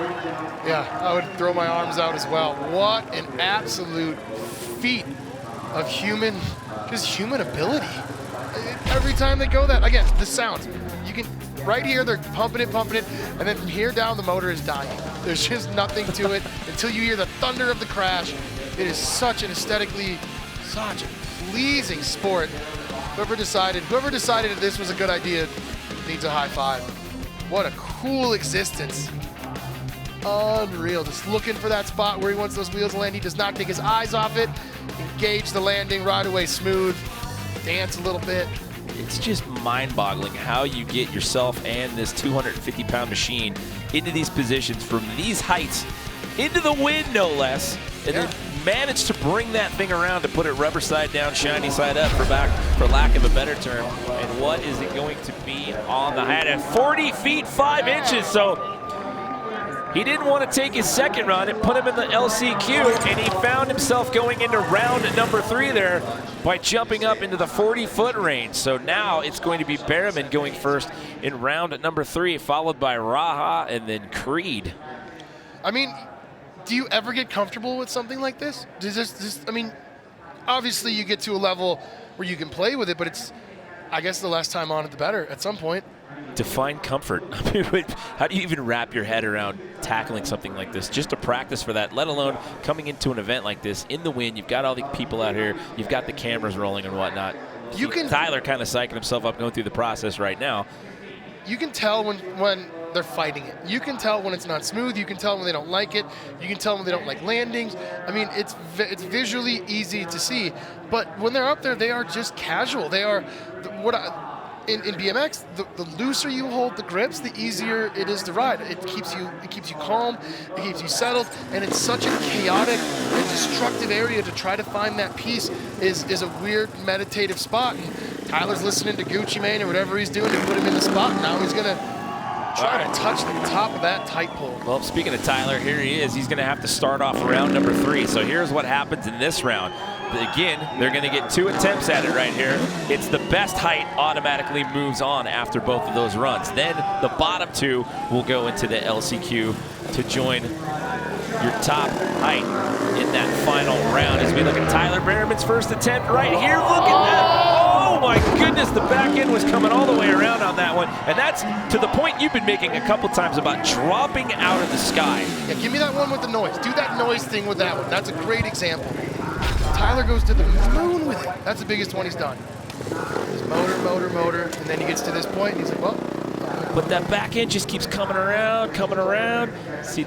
Yeah, I would throw my arms out as well. What an absolute feat of human ability. Every time they go that, again, the sounds. You can. Right here, they're pumping it, and then from here down, the motor is dying. There's just nothing to it until you hear the thunder of the crash. It is such a pleasing sport. Whoever decided that this was a good idea needs a high five. What a cool existence. Unreal. Just looking for that spot where he wants those wheels to land. He does not take his eyes off it. Engage the landing, ride away smooth, dance a little bit. It's just mind-boggling how you get yourself and this 250-pound machine into these positions from these heights, into the wind no less, and then manage to bring that thing around to put it rubber side down, shiny side up, for lack of a better term. And what is it going to be on the height at 40 feet 5 inches? So he didn't want to take his second run and put him in the LCQ, and he found himself going into round number 3 there by jumping up into the 40-foot range. So now it's going to be Berriman going first in round number 3, followed by Raha and then Creed. I mean, do you ever get comfortable with something like this? I mean, obviously you get to a level where you can play with it, but it's, I guess the less time on it, the better at some point. Define comfort. I mean, how do you even wrap your head around tackling something like this? Just to practice for that, let alone coming into an event like this in the wind. You've got all the people out here. You've got the cameras rolling and whatnot. Tyler kind of psyching himself up going through the process right now. You can tell when they're fighting it. You can tell when it's not smooth. You can tell when they don't like it. You can tell when they don't like landings. I mean, it's visually easy to see. But when they're up there, they are just casual. They are in BMX, the looser you hold the grips, the easier it is to ride. It keeps you calm, it keeps you settled, and it's such a chaotic and destructive area to try to find that peace is a weird meditative spot. And Tyler's listening to Gucci Mane or whatever he's doing to put him in the spot. Now he's going to try to touch the top of that tight pole. Well, speaking of Tyler, here he is. He's going to have to start off round number 3. So here's what happens in this round. Again, they're going to get 2 attempts at it right here. It's the best height automatically moves on after both of those runs. Then the bottom 2 will go into the LCQ to join your top height in that final round. As we look at Tyler Berriman's first attempt right here. Look at that. Oh my goodness, the back end was coming all the way around on that one. And that's to the point you've been making a couple times about dropping out of the sky. Yeah, give me that one with the noise. Do that noise thing with that one. That's a great example. Tyler goes to the moon with it. That's the biggest one he's done. His motor, and then he gets to this point, and he's like, well. But that back end just keeps coming around. See,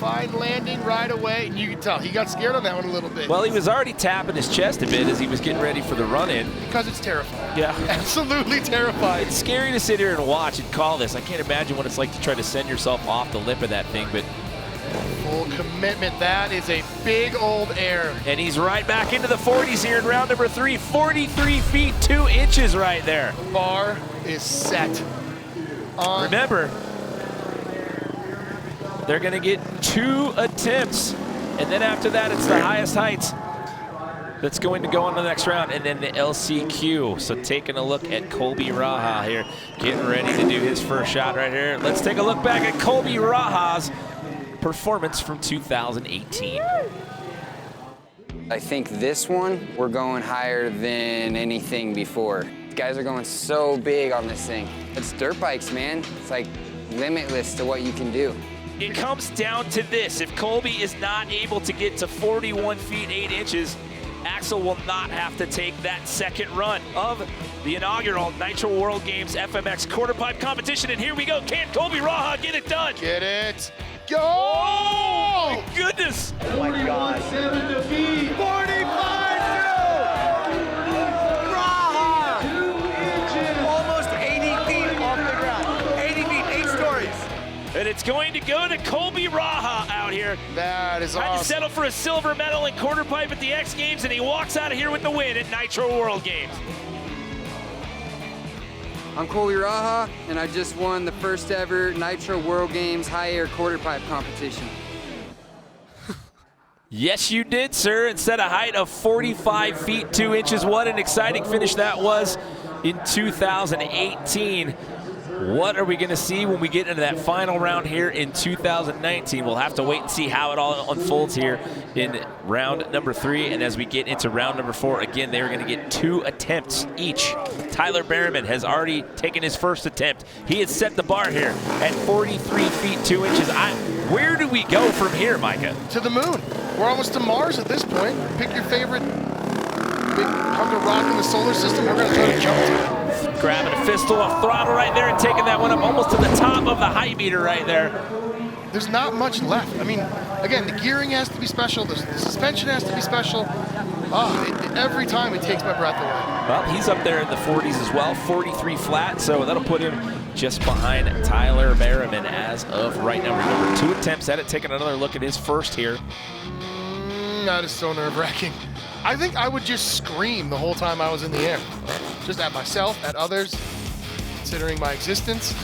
fine landing right away. And you can tell he got scared on that one a little bit. well, he was already tapping his chest a bit as he was getting ready for the run-in. Because it's terrifying. Yeah. Absolutely terrifying. It's scary to sit here and watch and call this. I can't imagine what it's like to try to send yourself off the lip of that thing, but full commitment. That is a big old air. and he's right back into the 40s here in round number 3. 43 feet 2 inches right there. Bar is set. Remember, they're going to get 2 attempts, and then after that, it's the highest heights that's going to go on the next round, and then the LCQ. So taking a look at Colby Raha here, getting ready to do his first shot right here. Let's take a look back at Colby Raha's performance from 2018. I think this one, we're going higher than anything before. Guys are going so big on this thing. It's dirt bikes, man. It's like limitless to what you can do. It comes down to this. If Colby is not able to get to 41 feet 8 inches, Axell will not have to take that second run of the inaugural Nitro World Games FMX Quarterpipe competition. And here we go. Can Colby Raha get it done? Get it. Go! Oh, my goodness. Oh my God. 7 to beat. 45 Raha. 2 inches. Almost 80 feet off the ground. 80 feet, 8 stories. And it's going to go to Colby Raha out here. That is Had to awesome. settle for a silver medal in quarterpipe at the X Games, and he walks out of here with the win at Nitro World Games. I'm Colby Raha, and I just won the first ever Nitro World Games high air quarterpipe competition. Yes, you did, sir. And set a height of 45 feet 2 inches. What an exciting finish that was in 2018. What are we going to see when we get into that final round here in 2019? We'll have to wait and see how it all unfolds here in round number 3. And as we get into round number 4, again, they're going to get 2 attempts each. Tyler Berriman has already taken his first attempt. He has set the bar here at 43 feet 2 inches. Where do we go from here, Micah? To the moon. We're almost to Mars at this point. Pick your favorite big hunk of rock in the solar system. We're going to try to jump to. Grabbing a fistful of throttle right there and taking that one up almost to the top of the height meter right there. There's not much left. I mean, again, the gearing has to be special. The suspension has to be special. Every time it takes my breath away. Well, he's up there in the 40s as well, 43 flat, so that'll put him just behind Tyler Berriman as of right now. Remember, 2 attempts at it, taking another look at his first here. That is so nerve-wracking. I think I would just scream the whole time I was in the air. Just at myself, at others, considering my existence.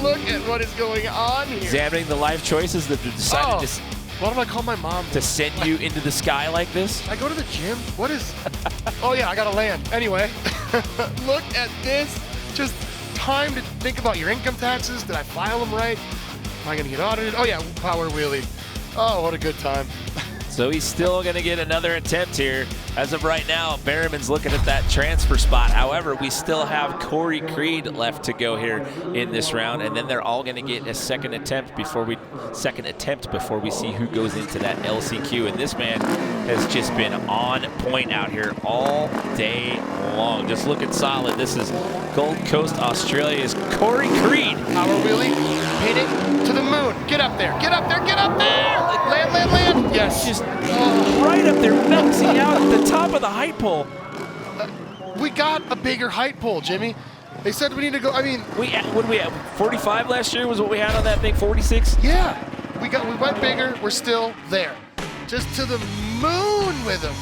Look at what is going on here. Examining the life choices that decided what did I call my mom? to send you into the sky like this. I go to the gym? What is... Oh yeah, I gotta land. Anyway, look at this. Just time to think about your income taxes. Did I file them right? Am I gonna get audited? Oh yeah, power wheelie. Oh, what a good time. So he's still going to get another attempt here. As of right now, Berriman's looking at that transfer spot. However, we still have Corey Creed left to go here in this round, and then they're all going to get a second attempt before we see who goes into that LCQ. And this man has just been on point out here all day long. Just looking solid. This is Gold Coast, Australia's Corey Creed. Power wheelie, hit it to the moon. Get up there, get up there, get up there! Land, land, land. Yes. Just right up there, maxing out at the top of the height pole. We got a bigger height pole, Jimmy. They said we need to go, I mean. What did we have? 45 last year was what we had on that thing, 46? Yeah, we went bigger, we're still there. Just to the moon with them.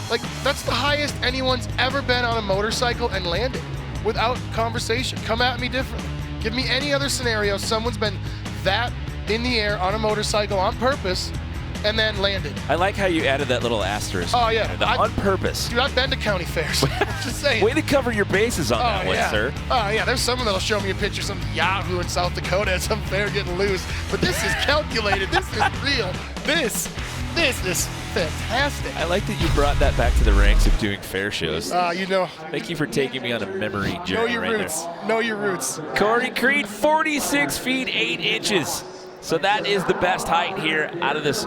Like, that's the highest anyone's ever been on a motorcycle and landed without conversation. Come at me differently. Give me any other scenario someone's been that in the air on a motorcycle on purpose and then landed. I like how you added that little asterisk. Oh, yeah. On purpose. Dude, I've been to county fairs. Just saying. Way to cover your bases on that one, yeah. sir. Oh, yeah. There's someone that'll show me a picture of some Yahoo in South Dakota at some fair getting loose. But this is calculated. This is real. This is fantastic. I like that you brought that back to the ranks of doing fair shows. You know. Thank you for taking me on a memory journey. Know your right roots. there. Know your roots. Corey Creed, 46 feet 8 inches. So that is the best height here out of this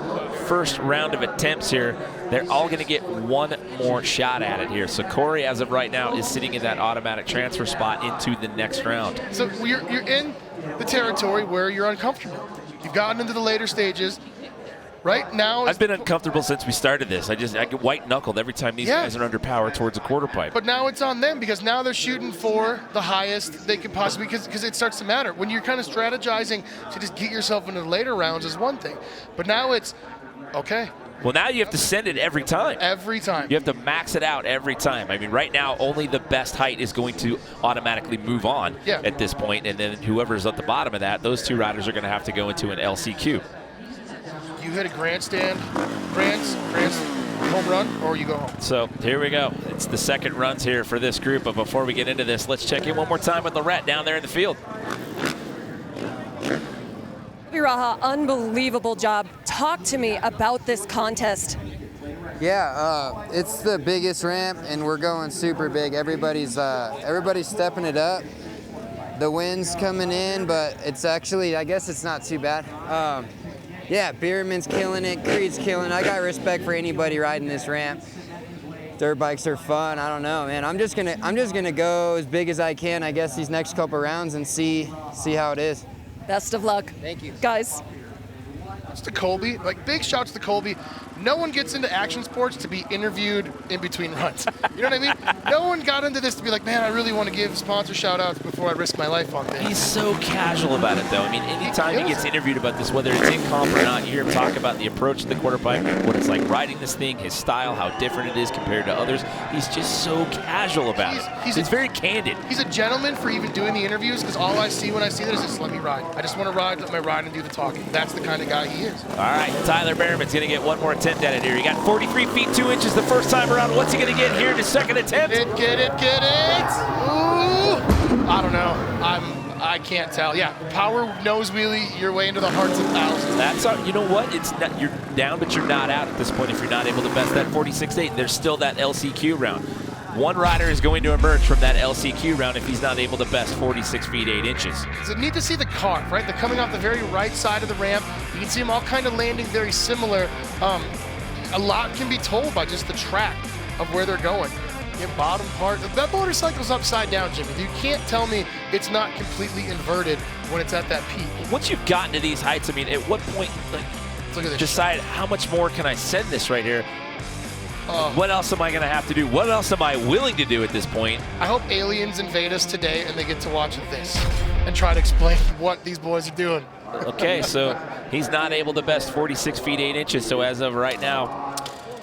first round of attempts here. They're all going to get one more shot at it here. So Corey, as of right now, is sitting in that automatic transfer spot into the next round. So you're in the territory where you're uncomfortable. You've gotten into the later stages. Right now, I've been uncomfortable since we started this. I get white-knuckled every time these guys are under power towards a quarter pipe. But now it's on them because now they're shooting for the highest they could possibly, because it starts to matter. When you're kind of strategizing to just get yourself into the later rounds is one thing. But now it's, okay. Well, now you have to send it every time. Every time. You have to max it out every time. I mean, right now, only the best height is going to automatically move on at this point, and then whoever's at the bottom of that, those two riders are going to have to go into an LCQ. You hit a grandstand, grants, home run, or you go home. So here we go. It's the second runs here for this group. But before we get into this, let's check in one more time with Lorette down there in the field. Raha, unbelievable job. Talk to me about this contest. Yeah, it's the biggest ramp, and we're going super big. Everybody's stepping it up. The wind's coming in, but it's actually, I guess it's not too bad. Yeah, Bierman's killing it, Creed's killing it. I got respect for anybody riding this ramp. Dirt bikes are fun. I don't know, man. I'm just gonna go as big as I can, I guess, these next couple rounds and see how it is. Best of luck. Thank you. Guys. It's to Colby. Like, big shouts to Colby. No one gets into action sports to be interviewed in between runs. You know what I mean? No one got into this to be like, man, I really want to give sponsor shout-outs before I risk my life on this. He's so casual about it, though. I mean, anytime he gets interviewed about this, whether it's in comp or not, you hear him talk about the approach to the quarter pipe, what it's like riding this thing, his style, how different it is compared to others. He's just so casual about it. He's very candid. He's a gentleman for even doing the interviews, because all I see when I see that is just let me ride. I just want to ride, let me ride and do the talking. That's the kind of guy he is. All right, Tyler Behrman's going to get one more attempt at it here. He got 43 feet 2 inches the first time around. What's he going to get here in his second attempt? Get it. Ooh. I don't know. I can't tell. Yeah, power nose wheelie your way into the hearts of thousands. That's you know what? It's not, you're down, but you're not out at this point if you're not able to best that 46.8. There's still that LCQ round. One rider is going to emerge from that LCQ round if he's not able to best 46 feet 8 inches. So need to see the car, right? They're coming off the very right side of the ramp. You can see them all kind of landing very similar. A lot can be told by just the track of where they're going. The bottom part, that motorcycle's upside down, Jimmy. You can't tell me it's not completely inverted when it's at that peak. Once you've gotten to these heights, I mean, at what point, like, look at this decide how much more can I send this right here? What else am I going to have to do? What else am I willing to do at this point? I hope aliens invade us today and they get to watch this and try to explain what these boys are doing. Okay, so he's not able to best 46 feet 8 inches. So as of right now,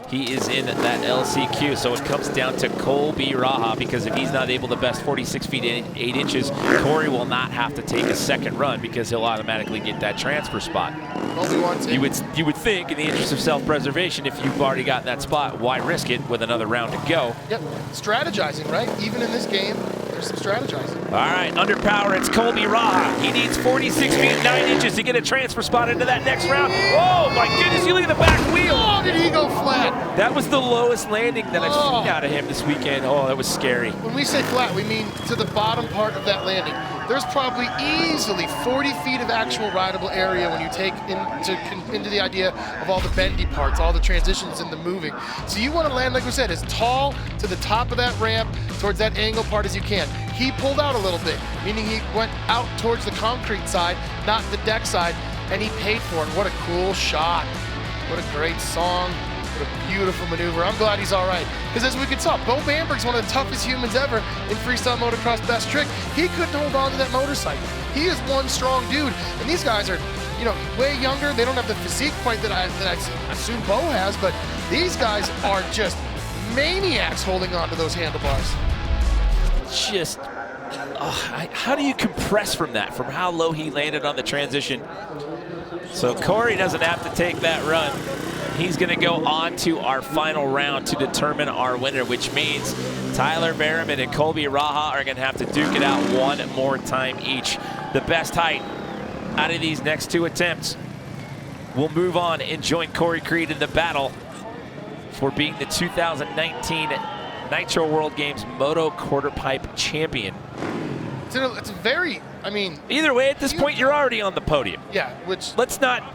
he is in that LCQ. So it comes down to Colby Raha, because if he's not able to best 46 feet 8 inches, Corey will not have to take a second run because he'll automatically get that transfer spot. Colby wants it. You would think, in the interest of self-preservation, if you've already gotten that spot, why risk it with another round to go? Yep, strategizing, right? Even in this game, there's some strategizing. All right, under power, it's Colby Raha. He needs 46 feet 9 inches to get a transfer spot into that next round. Oh my goodness, you look at the back wheel. Oh, did he go flat? That was the lowest landing that I've seen out of him this weekend. Oh, that was scary. When we say flat, we mean to the bottom part of that landing. There's probably easily 40 feet of actual rideable area when you take into the idea of all the bendy parts, all the transitions and the moving. So you want to land, like we said, as tall to the top of that ramp towards that angle part as you can. He pulled out a little bit, meaning he went out towards the concrete side, not the deck side, and he paid for it. What a cool shot. What a great song. What a beautiful maneuver. I'm glad he's all right. Because as we can tell, Bo Bamberg's one of the toughest humans ever in freestyle motocross best trick. He couldn't hold on to that motorcycle. He is one strong dude. And these guys are, you know, way younger. They don't have the physique quite that I assume Bo has, but these guys are just maniacs holding onto those handlebars. Just, how do you compress from that, from how low he landed on the transition? So Corey doesn't have to take that run. He's going to go on to our final round to determine our winner, which means Tyler Merriman and Colby Raha are going to have to duke it out one more time each. The best height out of these next two attempts will move on and join Corey Creed in the battle for being the 2019 Nitro World Games Moto Quarterpipe champion. It's a very, I mean, either way, at this point, you're already on the podium. Yeah, which let's not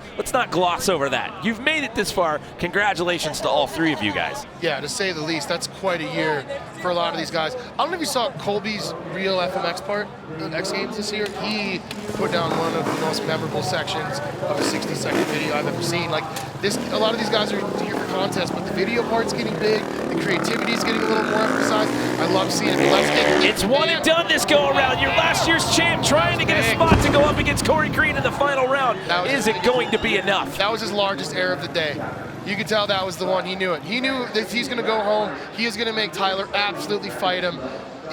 gloss over that. You've made it this far. Congratulations to all three of you guys. Yeah, to say the least, that's quite a year for a lot of these guys. I don't know if you saw Colby's real FMX part in X Games this year. He put down one of the most memorable sections of a 60-second video I've ever seen. Like this, a lot of these guys are here for contests, but the video part's getting big. The creativity's getting a little more emphasized. I love seeing it. It's one and done this go around. Your last year's champ trying to get a spot to go up against Corey Creed in the final round. Isn't going to be enough. That was his largest error of the day. You could tell that was the one. He knew it. He knew that he's going to go home. He is going to make Tyler absolutely fight him.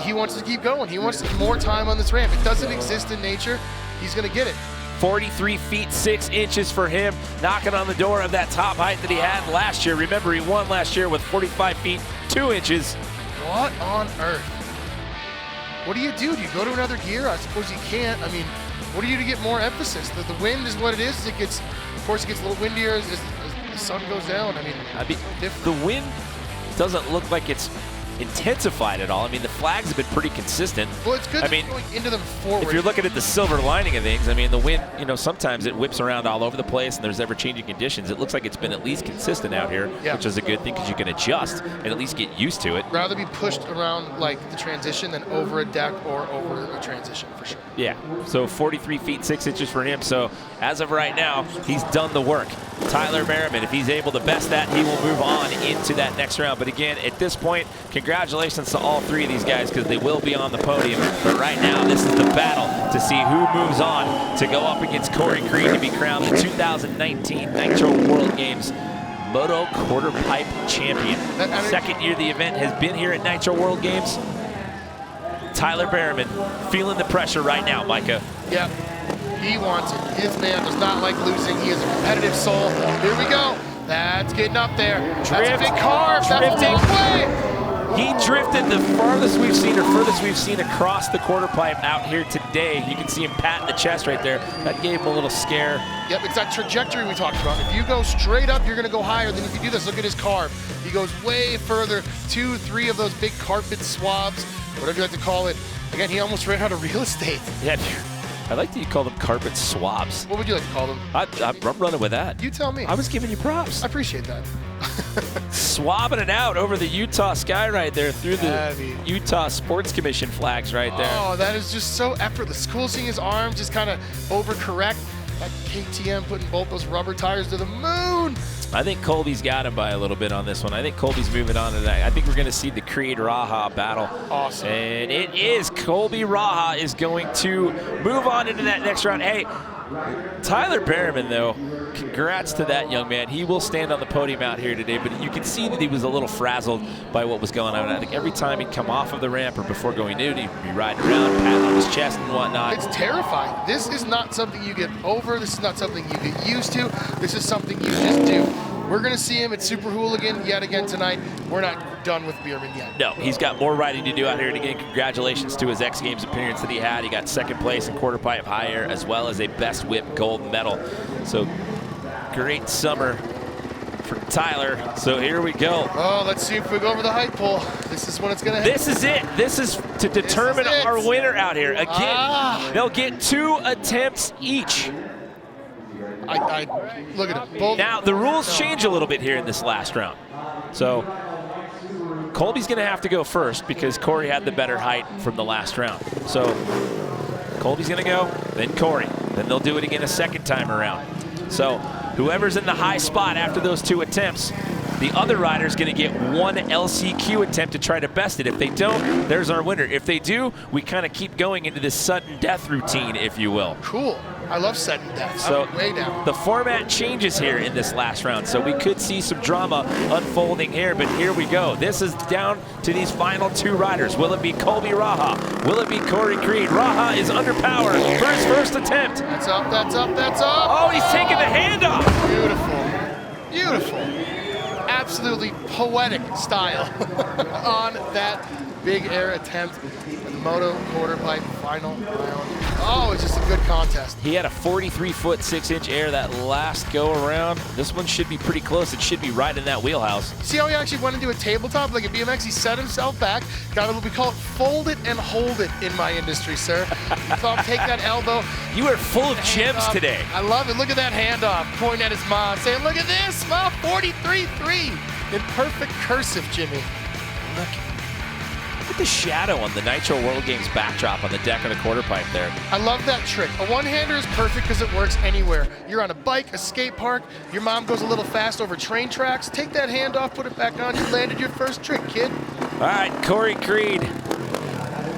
He wants to keep going. He wants more time on this ramp. It doesn't exist in nature. He's going to get it. 43 feet 6 inches for him, knocking on the door of that top height that he had last year. Remember, he won last year with 45 feet 2 inches. What on earth? What do you do? Do you go to another gear? I suppose you can't. I mean, what do you do to get more emphasis? The wind is what it is. It gets, of course, it gets a little windier as the sun goes down. I mean, the wind doesn't look like it's intensified at all. I mean, the flags have been pretty consistent. Well, it's good going into them forward. If you're looking at the silver lining of things, I mean, the wind, you know, sometimes it whips around all over the place and there's ever-changing conditions. It looks like it's been at least consistent out here, which is a good thing because you can adjust and at least get used to it. Rather be pushed around like the transition than over a deck or over a transition, for sure. Yeah, so 43 feet 6 inches for him. So as of right now, he's done the work. Tyler Merriman, if he's able to best that, he will move on into that next round. But again, at this point, congratulations to all three of these guys because they will be on the podium. But right now, this is the battle to see who moves on to go up against Corey Creed to be crowned the 2019 Nitro World Games Moto Quarterpipe champion. Second year the event has been here at Nitro World Games. Tyler Merriman feeling the pressure right now, Micah. Yep. He wants it. His man does not like losing. He is a competitive soul. Here we go. That's getting up there. That's a big carve. That's a long way. He drifted the farthest we've seen, or furthest we've seen across the quarter pipe out here today. You can see him patting the chest right there. That gave him a little scare. Yep, it's that trajectory we talked about. If you go straight up, you're going to go higher than if you do this. Look at his carve. He goes way further. 2, 3 of those big carpet swabs, whatever you like to call it. Again, he almost ran out of real estate. Yeah, I like that you call them carpet swabs. What would you like to call them? I'm running with that. You tell me. I was giving you props. I appreciate that. Swabbing it out over the Utah sky right there through the Utah Sports Commission flags right there. Oh, that is just so effortless. Cool seeing his arm just kind of overcorrect. That KTM putting both those rubber tires to the moon. I think Colby's got him by a little bit on this one. I think Colby's moving on to that. I think we're going to see the Creed Raha battle. Awesome. And it is Colby Raha is going to move on into that next round. Hey, Tyler Merriman, though, congrats to that young man. He will stand on the podium out here today, but you can see that he was a little frazzled by what was going on. I think every time he'd come off of the ramp or before going in, he'd be riding around, patting on his chest and whatnot. It's terrifying. This is not something you get over. This is not something you get used to. This is something you just do. We're going to see him at Super Hooligan yet again tonight. We're not done with Bierman yet. No, he's got more riding to do out here. And again, congratulations to his X Games appearance that he had. He got second place in quarter pipe high air as well as a best whip gold medal. So great summer for Tyler. So here we go. Oh, let's see if we go over the height pole. This is when it's going to happen. This is it. This is to determine our winner out here. Again, they'll get 2 attempts each. Look at it. Both. Now, the rules change a little bit here in this last round. So Colby's going to have to go first because Corey had the better height from the last round. So Colby's going to go, then Corey. Then they'll do it again a second time around. So whoever's in the high spot after those 2 attempts, the other rider's going to get 1 LCQ attempt to try to best it. If they don't, there's our winner. If they do, we kind of keep going into this sudden death routine, if you will. Cool. I love sudden death. So I'm way down. the format changes here in this last round, so we could see some drama unfolding here, but here we go. This is down to these final 2 riders. Will it be Colby Raha? Will it be Corey Creed? Raha is underpowered for his first attempt. That's up, that's up, that's up. Oh, he's taking the handoff. Beautiful, beautiful. Absolutely poetic style on that big air attempt. And the Moto Quarterpipe final round. Oh, it's just a good contest. He had a 43-foot 6-inch air that last go around. This one should be pretty close. It should be right in that wheelhouse. See how he actually went into a tabletop like a BMX? He set himself back, got what we call it fold it and hold it in my industry, sir. He thought, take that elbow. You are full of gems today. I love it. Look at that handoff, pointing at his mom, saying, look at this, Mom, 43-3 in perfect cursive, Jimmy. Look at the shadow on the Nitro World Games backdrop on the deck of the Quarterpipe there. I love that trick. A one-hander is perfect because it works anywhere. You're on a bike, a skate park, your mom goes a little fast over train tracks, take that hand off, put it back on, you landed your first trick, kid. All right, Corey Creed.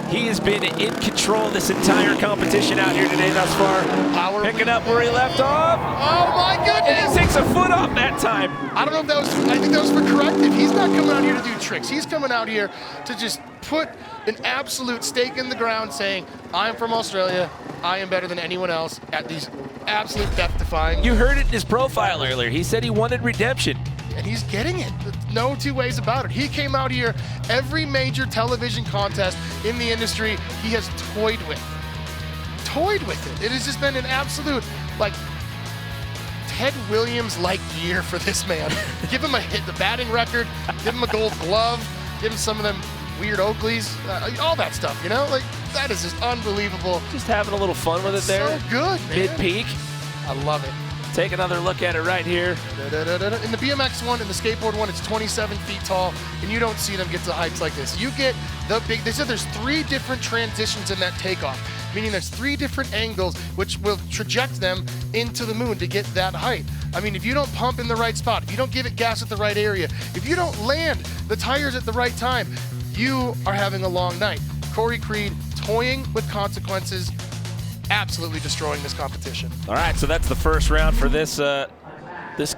He has been in control this entire competition out here today thus far. Power picking up where he left off. Oh my goodness! And he takes a foot off that time. I don't know if that was, I think that was for corrective. He's not coming out here to do tricks. He's coming out here to just put an absolute stake in the ground saying, I'm from Australia, I am better than anyone else at these absolute death-defying. You heard it in his profile earlier. He said he wanted redemption. And he's getting it. No 2 ways about it. He came out here, every major television contest in the industry, he has toyed with. Toyed with it. It has just been an absolute, like, Ted Williams-like year for this man. Give him a hit, the batting record, give him a gold glove, give him some of them weird Oakleys, all that stuff, you know? Like, that is just unbelievable. Just having a little fun with it there. So good, man. Mid-peak. I love it. Take another look at it right here. In the BMX one and the skateboard one, it's 27 feet tall, and you don't see them get to heights like this. You get the big, they said there's 3 different transitions in that takeoff, meaning there's 3 different angles which will traject them into the moon to get that height. I mean, if you don't pump in the right spot, if you don't give it gas at the right area, if you don't land the tires at the right time, you are having a long night. Corey Creed toying with consequences, absolutely destroying this competition. All right, so that's the first round for this this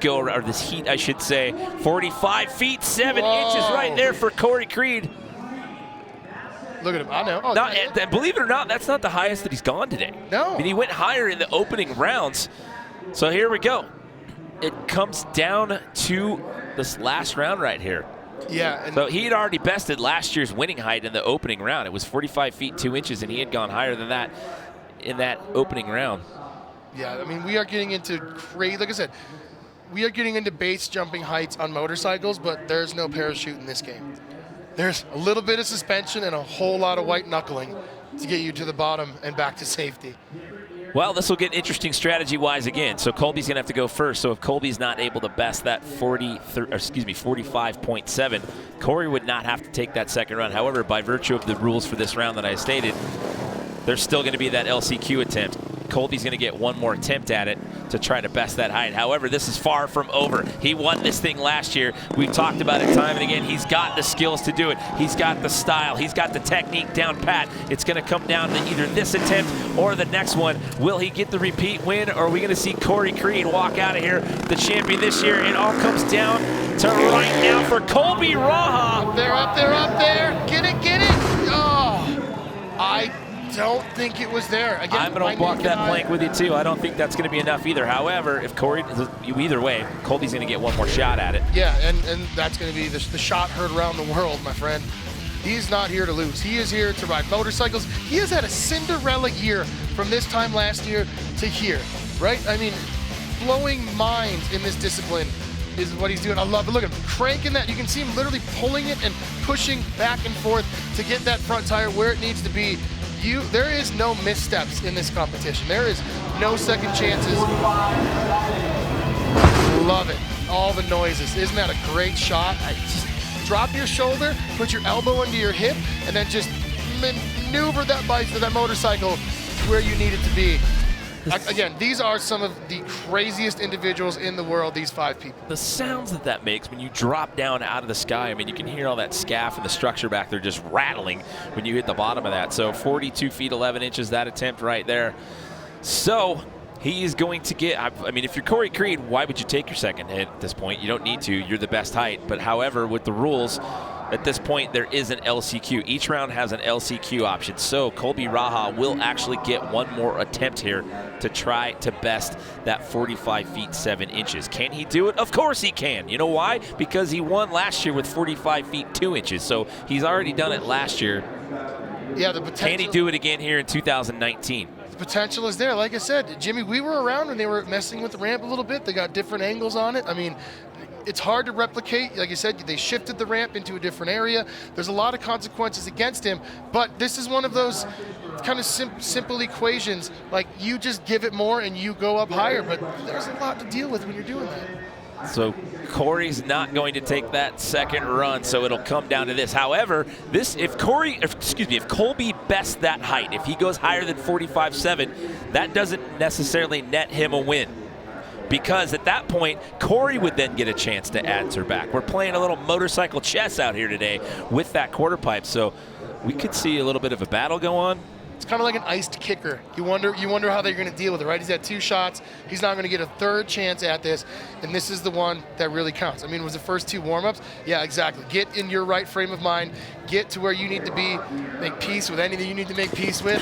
heat, I should say. 45 feet, 7 inches right there for Corey Creed. Look at him, I know. Oh, Not, believe it or not, that's not the highest that he's gone today. No. I mean, he went higher in the opening rounds. So here we go. It comes down to this last round right here. Yeah. And so he had already bested last year's winning height in the opening round. It was 45 feet 2 inches, and he had gone higher than that in that opening round. Yeah, I mean, we are getting into crazy, like I said, we are getting into base jumping heights on motorcycles, but there's no parachute in this game. There's a little bit of suspension and a whole lot of white knuckling to get you to the bottom and back to safety. Well, this will get interesting strategy-wise again. So Colby's going to have to go first. So if Colby's not able to best that 45.7, Corey would not have to take that second round. However, by virtue of the rules for this round that I stated, there's still going to be that LCQ attempt. Colby's going to get one more attempt at it to try to best that height. However, this is far from over. He won this thing last year. We've talked about it time and again. He's got the skills to do it. He's got the style. He's got the technique down pat. It's going to come down to either this attempt or the next one. Will he get the repeat win, or are we going to see Corey Creed walk out of here the champion this year? It all comes down to right now for Colby Raha. Up there, up there, up there. Get it, get it. Oh, I don't think it was there. Again, I'm going to walk that plank with you too. I don't think that's going to be enough either. However, if Corey, either way, Colby's going to get one more shot at it. Yeah, and that's going to be the shot heard around the world, my friend. He's not here to lose. He is here to ride motorcycles. He has had a Cinderella year from this time last year to here, right? I mean, blowing minds in this discipline is what he's doing. I love it. Look at him cranking that. You can see him literally pulling it and pushing back and forth to get that front tire where it needs to be. There is no missteps in this competition. There is no second chances. Love it. All the noises. Isn't that a great shot? Just drop your shoulder, put your elbow into your hip, and then just maneuver that bike to that motorcycle where you need it to be. Again, these are some of the craziest individuals in the world, these 5 people. The sounds that makes when you drop down out of the sky, I mean, you can hear all that scaff and the structure back there just rattling when you hit the bottom of that. So 42 feet 11 inches, that attempt right there. So He is going to get, I mean, if you're Corey Creed, why would you take your second hit at this point? You don't need to. You're the best height. But however, with the rules, at this point, there is an LCQ. Each round has an LCQ option. So Colby Raha will actually get one more attempt here to try to best that 45 feet 7 inches. Can he do it? Of course he can. You know why? Because he won last year with 45 feet 2 inches. So he's already done it last year. Yeah, the potential. Can he do it again here in 2019? Potential is there. Like I said, Jimmy, we were around when they were messing with the ramp a little bit. They got different angles on it. I mean, it's hard to replicate. Like I said, they shifted the ramp into a different area. There's a lot of consequences against him, but this is one of those kind of simple equations. Like, you just give it more and you go up higher, but there's a lot to deal with when you're doing that. So Corey's not going to take that second run, so it'll come down to this. However, if Colby bests that height, if he goes higher than 45.7, that doesn't necessarily net him a win. Because at that point, Corey would then get a chance to answer back. We're playing a little motorcycle chess out here today with that quarter pipe, so we could see a little bit of a battle go on. It's kind of like an iced kicker. You wonder how they're going to deal with it, right? He's had 2 shots. He's not going to get a third chance at this, and this is the one that really counts. I mean, it was the first 2 warm-ups. Yeah, exactly. Get in your right frame of mind. Get to where you need to be. Make peace with anything you need to make peace with,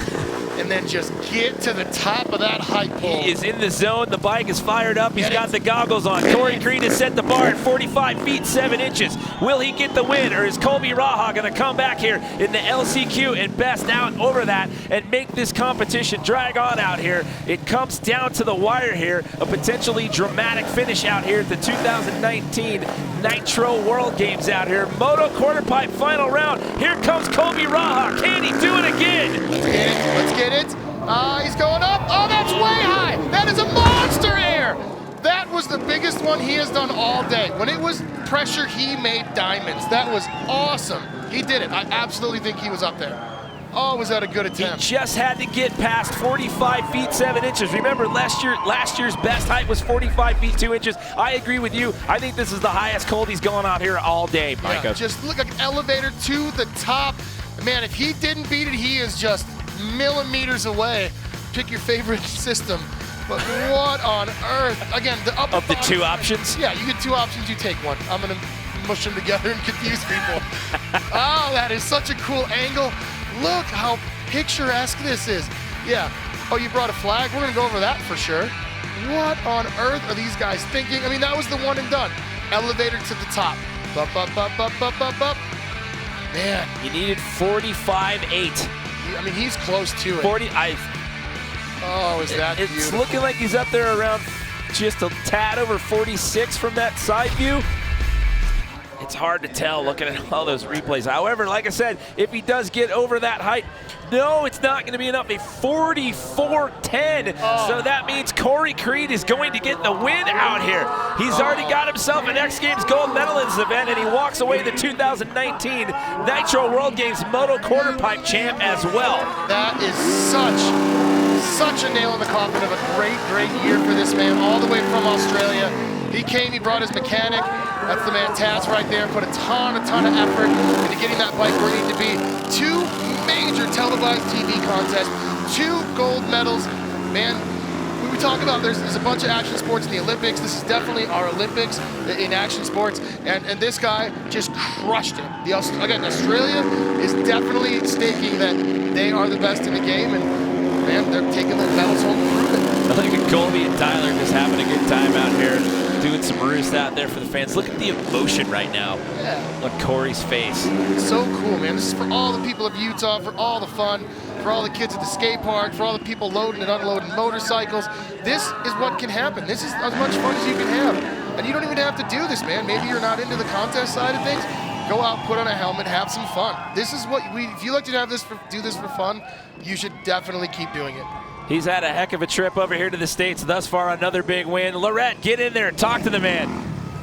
and then just get to the top of that high pole. He is in the zone. The bike is fired up. He's got the goggles on. Corey Creed has set the bar at 45 feet 7 inches. Will he get the win, or is Colby Raha going to come back here in the LCQ and best out over that and make this competition drag on out here? It comes down to the wire here. A potentially dramatic finish out here at the 2019 Nitro World Games out here. Moto Quarterpipe final round. Here comes Colby Raha. Can he do it again? Let's get it. He's going up. Oh, that's way high. That is a monster air. That was the biggest one he has done all day. When it was pressure, he made diamonds. That was awesome. He did it. I absolutely think he was up there. Oh, was that a good attempt? He just had to get past 45 feet 7 inches. Remember, last year's best height was 45 feet 2 inches. I agree with you. I think this is the highest Colby's gone out here all day, Micah. Yeah, just look like an elevator to the top. Man, if he didn't beat it, he is just millimeters away. Pick your favorite system. But what on earth? Again, the upper of the 2 options? Yeah, you get 2 options, you take one. I'm going to mush them together and confuse people. Oh, that is such a cool angle. Look how picturesque this is. Yeah. Oh, you brought a flag? We're going to go over that for sure. What on earth are these guys thinking? I mean, that was the one and done. Elevator to the top. Up, up, up, up, up, up, up. Man. You needed 45.8. I mean, he's close to it. 40. Oh, is that It's beautiful. looking like he's up there around just a tad over 46 from that side view. It's hard to tell looking at all those replays. However, like I said, if he does get over that height, no, it's not going to be enough. A 44.10. Oh. So that means Corey Creed is going to get the win out here. He's already got himself an X Games gold medal in this event, and he walks away the 2019 Nitro World Games Moto Quarterpipe champ as well. That is such a nail in the coffin of a great year for this man, all the way from Australia. He came, he brought his mechanic. That's the man Taz right there. Put a ton of effort into getting that bike where it needed to be. 2 major televised TV contests, 2 gold medals. Man, when we talk about there's a bunch of action sports in the Olympics. This is definitely our Olympics in action sports, and this guy just crushed it. Again, Australia is definitely staking that they are the best in the game, and man, they're taking the medals home to prove it. I look at Colby and Tyler just having a good time out here, doing some roost out there for the fans. Look at the emotion right now on Corey's face. So cool, man. This is for all the people of Utah, for all the fun, for all the kids at the skate park, for all the people loading and unloading motorcycles. This is what can happen. This is as much fun as you can have. And you don't even have to do this, man. Maybe you're not into the contest side of things. Go out, put on a helmet, have some fun. This is what if you like to do this for fun, you should definitely keep doing it. He's had a heck of a trip over here to the States thus far, another big win. Lorette, get in there, talk to the man.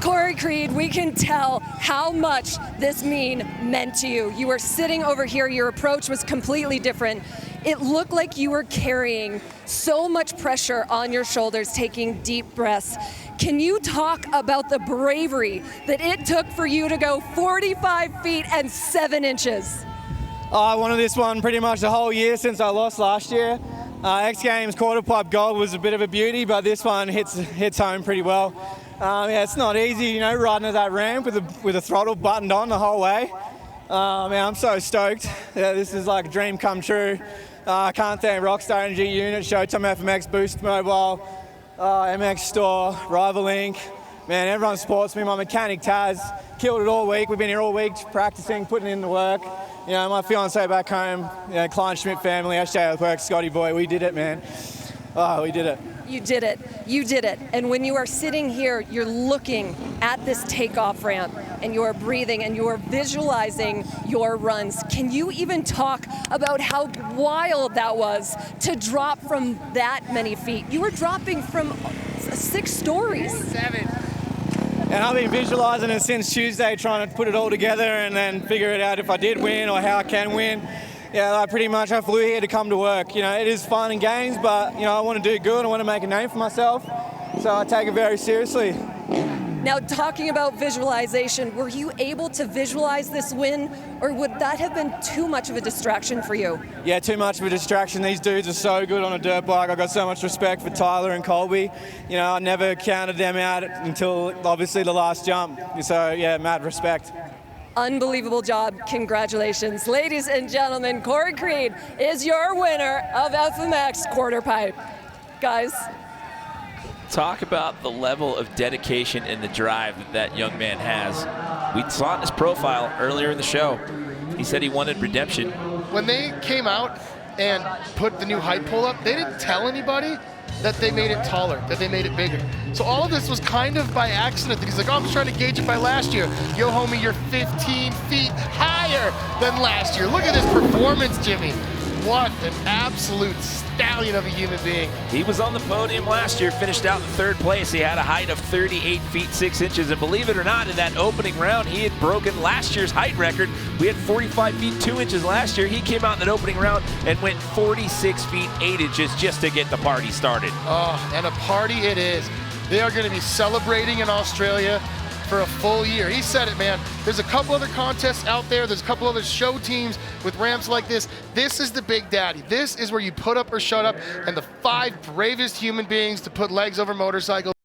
Corey Creed, we can tell how much this meant to you. You were sitting over here, your approach was completely different. It looked like you were carrying so much pressure on your shoulders, taking deep breaths. Can you talk about the bravery that it took for you to go 45 feet and 7 inches? I wanted this one pretty much the whole year since I lost last year. X Games Quarterpipe Gold was a bit of a beauty, but this one hits home pretty well. Yeah, it's not easy, you know, riding at that ramp with a throttle buttoned on the whole way. Man, I'm so stoked. Yeah, this is like a dream come true. I can't thank Rockstar Energy Unit, Showtime FMX, Boost Mobile, MX Store, Rival Inc. Man, everyone supports me. My mechanic Taz killed it all week. We've been here all week practicing, putting in the work. You know, my fiance back home, you know, Klein Schmidt family, Axell Hodges, Scotty boy, we did it, man. Oh, we did it. You did it. You did it. And when you are sitting here, you're looking at this takeoff ramp and you are breathing and you are visualizing your runs. Can you even talk about how wild that was to drop from that many feet? You were dropping from 6 stories. 7. And I've been visualizing it since Tuesday, trying to put it all together and then figure it out if I did win or how I can win. Yeah, I flew here to come to work. You know, it is fun and games, but you know, I want to do good. I want to make a name for myself, so I take it very seriously. Now, talking about visualization, were you able to visualize this win, or would that have been too much of a distraction for you? Yeah, too much of a distraction. These dudes are so good on a dirt bike. I've got so much respect for Tyler and Colby. You know, I never counted them out until obviously the last jump. So yeah, mad respect. Unbelievable job. Congratulations. Ladies and gentlemen, Corey Creed is your winner of FMX Quarterpipe. Guys. Talk about the level of dedication and the drive that young man has. We saw in his profile earlier in the show. He said he wanted redemption. When they came out and put the new height pole up, they didn't tell anybody that they made it taller, that they made it bigger. So all of this was kind of by accident. That he's like, oh, I'm just trying to gauge it by last year. Yo, homie, you're 15 feet higher than last year. Look at this performance, Jimmy. What an absolute stallion of a human being. He was on the podium last year, finished out in 3rd place. He had a height of 38 feet 6 inches, and believe it or not, in that opening round, he had broken last year's height record. We had 45 feet 2 inches last year. He came out in that opening round and went 46 feet 8 inches just to get the party started. Oh, and a party it is. They are going to be celebrating in Australia for a full year. He said it, man. There's a couple other contests out there. There's a couple other show teams with ramps like this. This is the Big Daddy. This is where you put up or shut up, and the 5 bravest human beings to put legs over motorcycles.